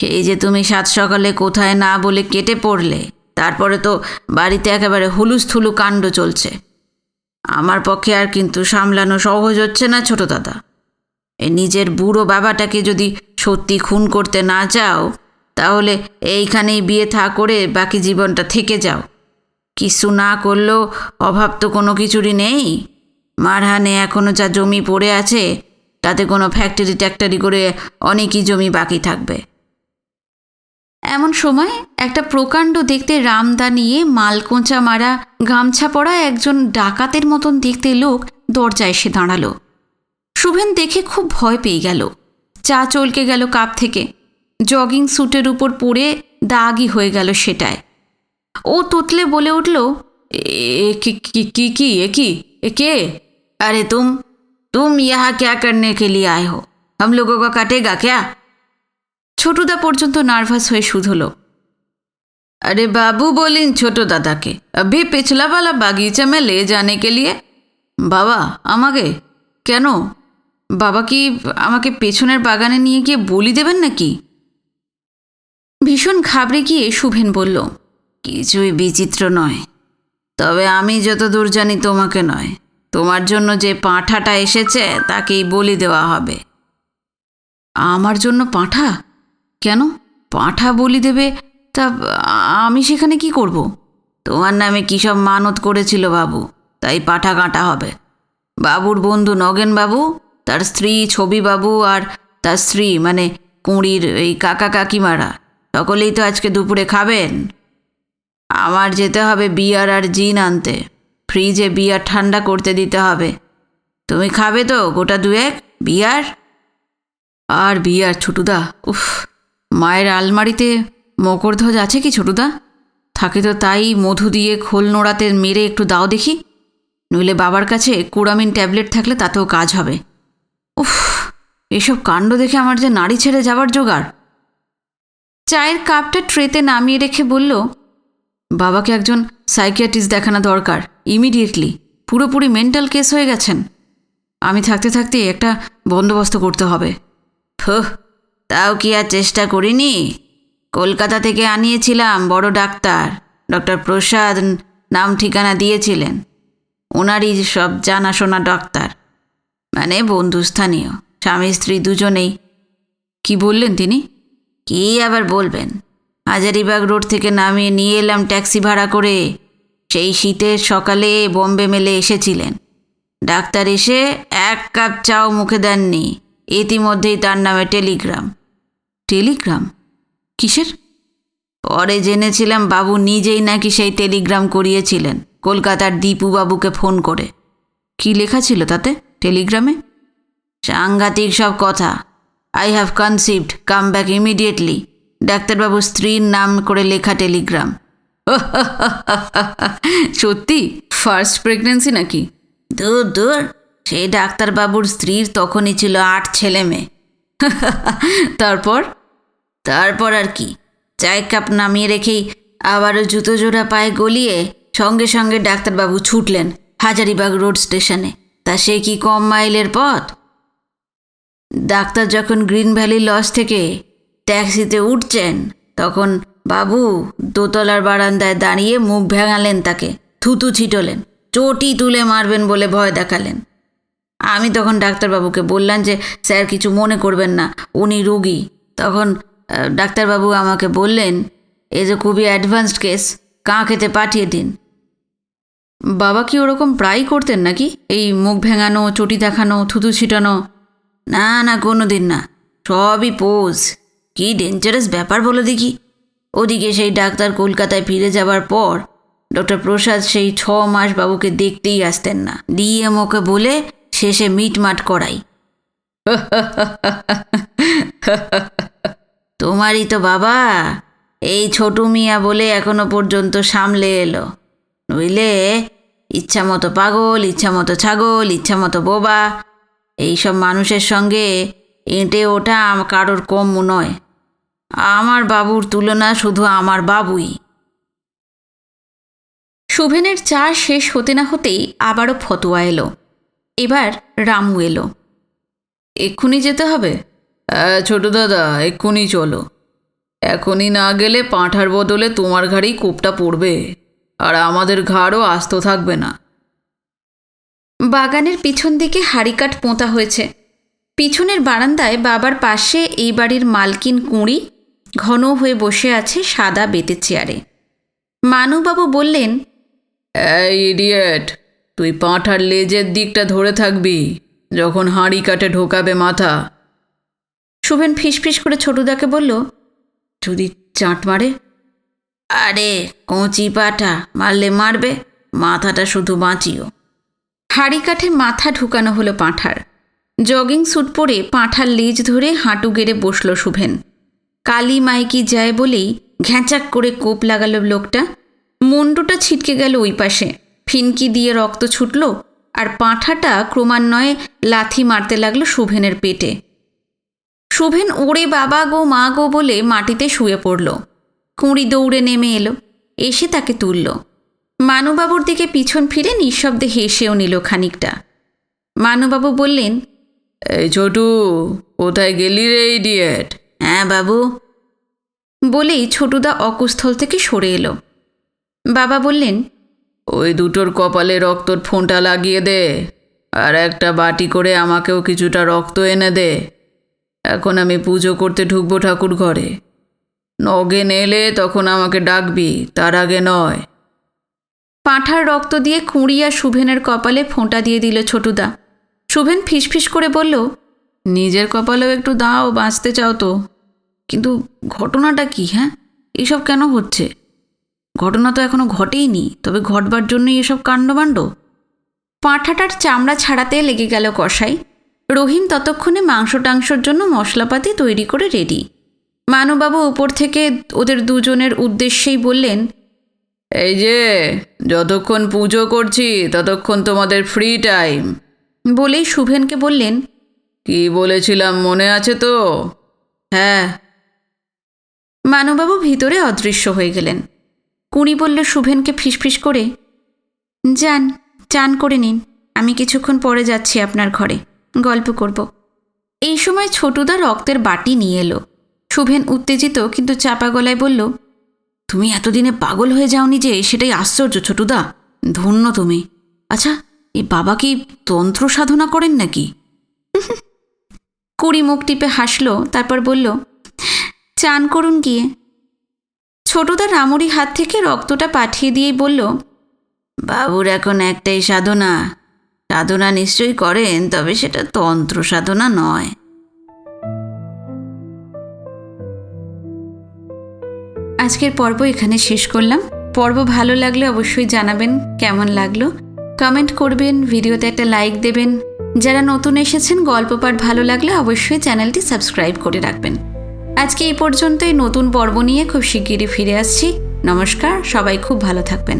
এই যে তুমি 7 সকালে কোথায় না বলে কেটে পড়লে, তারপরে তো বাড়িতে একেবারে হুলুস্থুলু কাণ্ড চলছে। আমার পক্ষে আর কিন্তু সামলানো সহজ হচ্ছে না ছোট দাদা। এই নিজের বুড়ো বাবাটাকে যদি সত্যি খুন করতে না চাও, তাহলে এইখানেই বিয়ে থা করে বাকি জীবনটা থেকে যাও। কিছু না করলেও অভাব তো কোনো কিছুরই নেই। মারহানে এখনও যা জমি পড়ে আছে তাতে কোনো ফ্যাক্টরি ট্যাক্টরি করে অনেকই জমি বাকি থাকবে। এমন সময় একটা প্রকাণ্ড দেখতে রামদা নিয়ে মালকোঁচা মারা গামছা পরা একজন ডাকাতের মতন দেখতে লোক দরজায় এসে দাঁড়ালো। শুভেন দেখে খুব ভয় পেয়ে গেল। চা চলকে গেল কাপ থেকে। জগিং স্যুটের উপর পরে দাগই হয়ে গেল সেটায়। ও তোতলে বলে উঠল, ए के? अरे तुम यहाँ क्या करने के लिए आए हो? हम लोगों का कटेगा क्या? ছোটদা পর্যন্ত নার্ভাস হয়ে শুধলো, अरे बाबू बोलिन छोटो दादा के अभी पिछला वाला बागीचा में ले जाने के लिए। बाबा আমাকে কেন? বাবা কি আমাকে পেছনের বাগানে নিয়ে গিয়ে বলি দেবেন নাকি? ভীষণ ঘাবড়ে গিয়ে শুভেন বলল, কিছুই বিচিত্র নয়, তবে আমি যতদূর জানি তোমাকে নয়, তোমার জন্য যে পাঁঠাটা এসেছে তাকেই বলি দেওয়া হবে। আমার জন্য পাঁঠা? কেন পাঁঠা বলি দেবে? তা আমি সেখানে কি করব? তোমার নামে কী সব মানত করেছিল বাবু, তাই পাঁঠা কাটা হবে। বাবুর বন্ধু নগেন বাবু, তার স্ত্রী ছবি বাবু আর তার স্ত্রী মানে কুঁড়ির এই কাকা কাকিমারা সকলেই তো আজকে দুপুরে খাবেন। আমার যেতে হবে বিয়ার আর জিন আনতে, ফ্রিজে বিয়ার ঠান্ডা করতে দিতে হবে। তুমি খাবে তো গোটা দুয়েক বিয়ার? আর বিয়ার ছোটুদা? উফ, মায়ের আলমারিতে মকরধ্বজ আছে কি ছোটুদা? থাকে তো তাই মধু দিয়ে খোল নোড়াতে মেরে একটু দাও দেখি, নইলে বাবার কাছে কুড়ামিন ট্যাবলেট থাকলে তাতেও কাজ হবে। উফ, এসব কাণ্ড দেখে আমার যে নাড়ি ছেড়ে যাবার জোগাড়। চায়ের কাপটা ট্রেতে নামিয়ে রেখে বলল, বাবাকে একজন সাইকিয়াট্রিস্ট দেখানো দরকার ইমিডিয়েটলি। পুরোপুরি মেন্টাল কেস হয়ে গেছেন। আমি থাকতে থাকতে একটা বন্দোবস্ত করতে হবে। তাও কি আর চেষ্টা করিনি? কলকাতা থেকে আনিয়েছিলাম বড় ডাক্তার, ডক্টর প্রসাদ নাম ঠিকানা দিয়েছিলেন। ওনারই সব জানাশোনা ডাক্তার, মানে বন্ধুস্থানীয়, স্বামী স্ত্রী দুজনেই। কি বললেন তিনি? কি আবার বলবেন, হাজারিবাগ রোড থেকে নামিয়ে নিয়ে এলাম ট্যাক্সি ভাড়া করে। সেই শীতের সকালে বোম্বে মেলে এসেছিলেন। ডাক্তার এসে এক কাপ চাও মুখে দেননি, ইতিমধ্যেই তার নামে টেলিগ্রাম। টেলিগ্রাম? কিসের? পরে জেনেছিলাম বাবু নিজেই নাকি সেই টেলিগ্রাম করিয়েছিলেন কলকাতার দীপু বাবুকে ফোন করে। কি লেখা ছিল তাতে টেলিগ্রামে? সাংঘাতিক সব কথা। I have conceived, come back immediately, ডাক্তারবাবুর স্ত্রীর নাম করে লেখা টেলিগ্রাম। সত্যি? ফার্স্ট প্রেগন্যান্সি নাকি? দূর দূর, সেই ডাক্তারবাবুর স্ত্রীর তখনই ছিল 8 ছেলে মেয়ে। তারপর আর কি, চায়ের কাপ নামিয়ে রেখেই আবারও জুতো জোড়া পায়ে গলিয়ে সঙ্গে সঙ্গে ডাক্তারবাবু ছুটলেন হাজারিবাগ রোড স্টেশনে। তা সে কি কম মাইলের পথ? ডাক্তার যখন গ্রিন ভ্যালি লজ থেকে ট্যাক্সিতে উঠছেন তখন বাবু দোতলার বারান্দায় দাঁড়িয়ে মুখ ভেঙালেন, তাকে থুতু ছিটলেন, চটি তুলে মারবেন বলে ভয় দেখালেন। আমি তখন ডাক্তারবাবুকে বললাম যে স্যার কিছু মনে করবেন না, উনি রোগী। তখন ডাক্তারবাবু আমাকে বললেন, এ যে খুবই অ্যাডভান্সড কেস, কাঁখেতে পাঠিয়ে দিন। বাবা কি ওরকম প্রায় করতেন নাকি, এই মুখ ভেঙানো, চটি দেখানো, থুতু ছিটানো? না, কোনো দিন না, সবই পোজ। কি ডেঞ্জারাস ব্যাপার বলো দেখি। ওদিকে সেই ডাক্তার কলকাতায় ফিরে যাবার পর ডক্টর প্রসাদ সেই 6 মাস বাবুকে দেখতেই আসতেন না। ডিএমওকে বলে শেষে মিটমাট করাই। তোমারই তো বাবা এই ছোটু মিয়া বলে এখনো পর্যন্ত সামলে এলো, নইলে ইচ্ছা মতো পাগল, ইচ্ছা মতো ছাগল, ইচ্ছা মতো বোবা, এইসব মানুষের সঙ্গে এঁটে ওঠা কারোর কম নয়। আমার বাবুর তুলনা শুধু আমার বাবুই। শুভেনের চা শেষ হতে না হতেই আবারও ফতোয়া এলো। এবার রামু এলো। এক্ষুনি যেতে হবে? ছোট দাদা, এক্ষুনি চলো। এখনই না গেলে পাঁঠার বদলে তোমার ঘাড়েই কোপটা পড়বে, আর আমাদের ঘাড়ও আস্ত থাকবে না। বাগানের পিছন দিকে হাড়িকাঠ পোঁতা হয়েছে। পিছনের বারান্দায় বাবার পাশে এই বাড়ির মালকিন কুঁড়ি ঘন হয়ে বসে আছে সাদা বেতের চেয়ারে। মানুবাবু বললেন, এই ইডিয়েট, তুই পাঁঠার লেজের দিকটা ধরে থাকবি যখন হাঁড়ি কাটে ঢোকাবে মাথা। শুভেন ফিসফিস করে ছোটুদাকে বলল, যদি চাট মারে? আরে কচি পাঁঠা, মারলে মারবে, মাথাটা শুধু বাঁচিও। হাঁড়ি কাঠে মাথা ঢুকানো হলো পাঁঠার। জগিং স্যুট পরে পাঁঠার লেজ ধরে হাঁটু গেড়ে বসল শুভেন। কালী মাইকি যায় বলেই ঘ্যাঁচাক করে কোপ লাগালো লোকটা। মুন্ডুটা ছিটকে গেল ওই পাশে, ফিনকি দিয়ে রক্ত ছুটল, আর পাঁঠাটা ক্রমান্বয়ে লাথি মারতে লাগলো শুভেনের পেটে। শুভেন ওরে বাবা গো মা গো বলে মাটিতে শুয়ে পড়ল। কুঁড়ি দৌড়ে নেমে এলো, এসে তাকে তুলল। মানুবাবুর দিকে পিছন ফিরে নিঃশব্দে হেসেও নিল খানিকটা। মানুবাবু বললেন, এই ছোটু, কোথায় গেলি রে ইডিয়েট? হ্যাঁ বাবু, বলেই ছোটুদা অকুস্থল থেকে সরে এলো। বাবা বললেন, ওই দুটোর কপালে রক্তর ফোঁটা লাগিয়ে দে, আর একটা বাটি করে আমাকেও কিছুটা রক্ত এনে দে। এখন আমি পুজো করতে ঢুকবো ঠাকুর ঘরে। নগেন এলে তখন আমাকে ডাকবি, তার আগে নয়। পাঁঠার রক্ত দিয়ে কুঁড়ি আর শুভেনের কপালে ফোঁটা দিয়ে দিল ছোটুদা। শুভেন ফিসফিস করে বলল, নিজের কপালেও একটু দাও, বাঁচতে চাও তো। কিন্তু ঘটনাটা কি? হ্যাঁ, এসব কেন হচ্ছে? ঘটনা তো এখনো ঘটেইনি, তবে ঘটবার জন্যই এসব কাণ্ডবাণ্ড। পাঁঠাটার চামড়া ছাড়াতে লেগে গেল কষাই। রহিম ততক্ষণে মাংস টাংসর জন্য মশলাপাতি তৈরি করে রেডি। মানুবাবু উপর থেকে ওদের দুজনের উদ্দেশ্যেই বললেন, এই যে, যতক্ষণ পুজো করছি ততক্ষণ তোমাদের ফ্রি টাইম। বলেই শুভেনকে বললেন, কি বলেছিলাম মনে আছে তো? হ্যাঁ। মানুবাবু ভিতরে অদৃশ্য হয়ে গেলেন। কুঁড়ি বলল শুভেনকে ফিসফিস করে, যান, চান করে নিন, আমি কিছুক্ষণ পরে যাচ্ছি আপনার ঘরে, গল্প করব। এই সময় ছোটুদা রক্তের বাটি নিয়ে এলো। শুভেন উত্তেজিত কিন্তু চাপা গলায় বলল, তুমি এতদিনে পাগল হয়ে যাওনি যে, সেটাই আশ্চর্য ছোটুদা। ধন্য তুমি। আচ্ছা, এই বাবা কি তন্ত্র সাধনা করেন নাকি? কুঁড়ি মুখ টিপে হাসল, তারপর বলল, চান করুন গিয়ে। ছোটদা রামুরি হাত থেকে রক্তটা পাঠিয়ে দিয়েই বলল, বাবুর এখন একটাই সাধনা। সাধনা নিশ্চয়ই করেন, তবে সেটা তন্ত্র সাধনা নয়। আজকের পর্ব এখানে শেষ করলাম। পর্ব ভালো লাগলে অবশ্যই জানাবেন কেমন লাগলো, কমেন্ট করবেন, ভিডিওতে একটা লাইক দেবেন। যারা নতুন এসেছেন, গল্প পাঠ ভালো লাগলে অবশ্যই চ্যানেলটি সাবস্ক্রাইব করে রাখবেন। আজকে এই পর্যন্তই। নতুন পর্ব নিয়ে খুব শিগগিরই ফিরে আসছি। নমস্কার, সবাই খুব ভালো থাকবেন।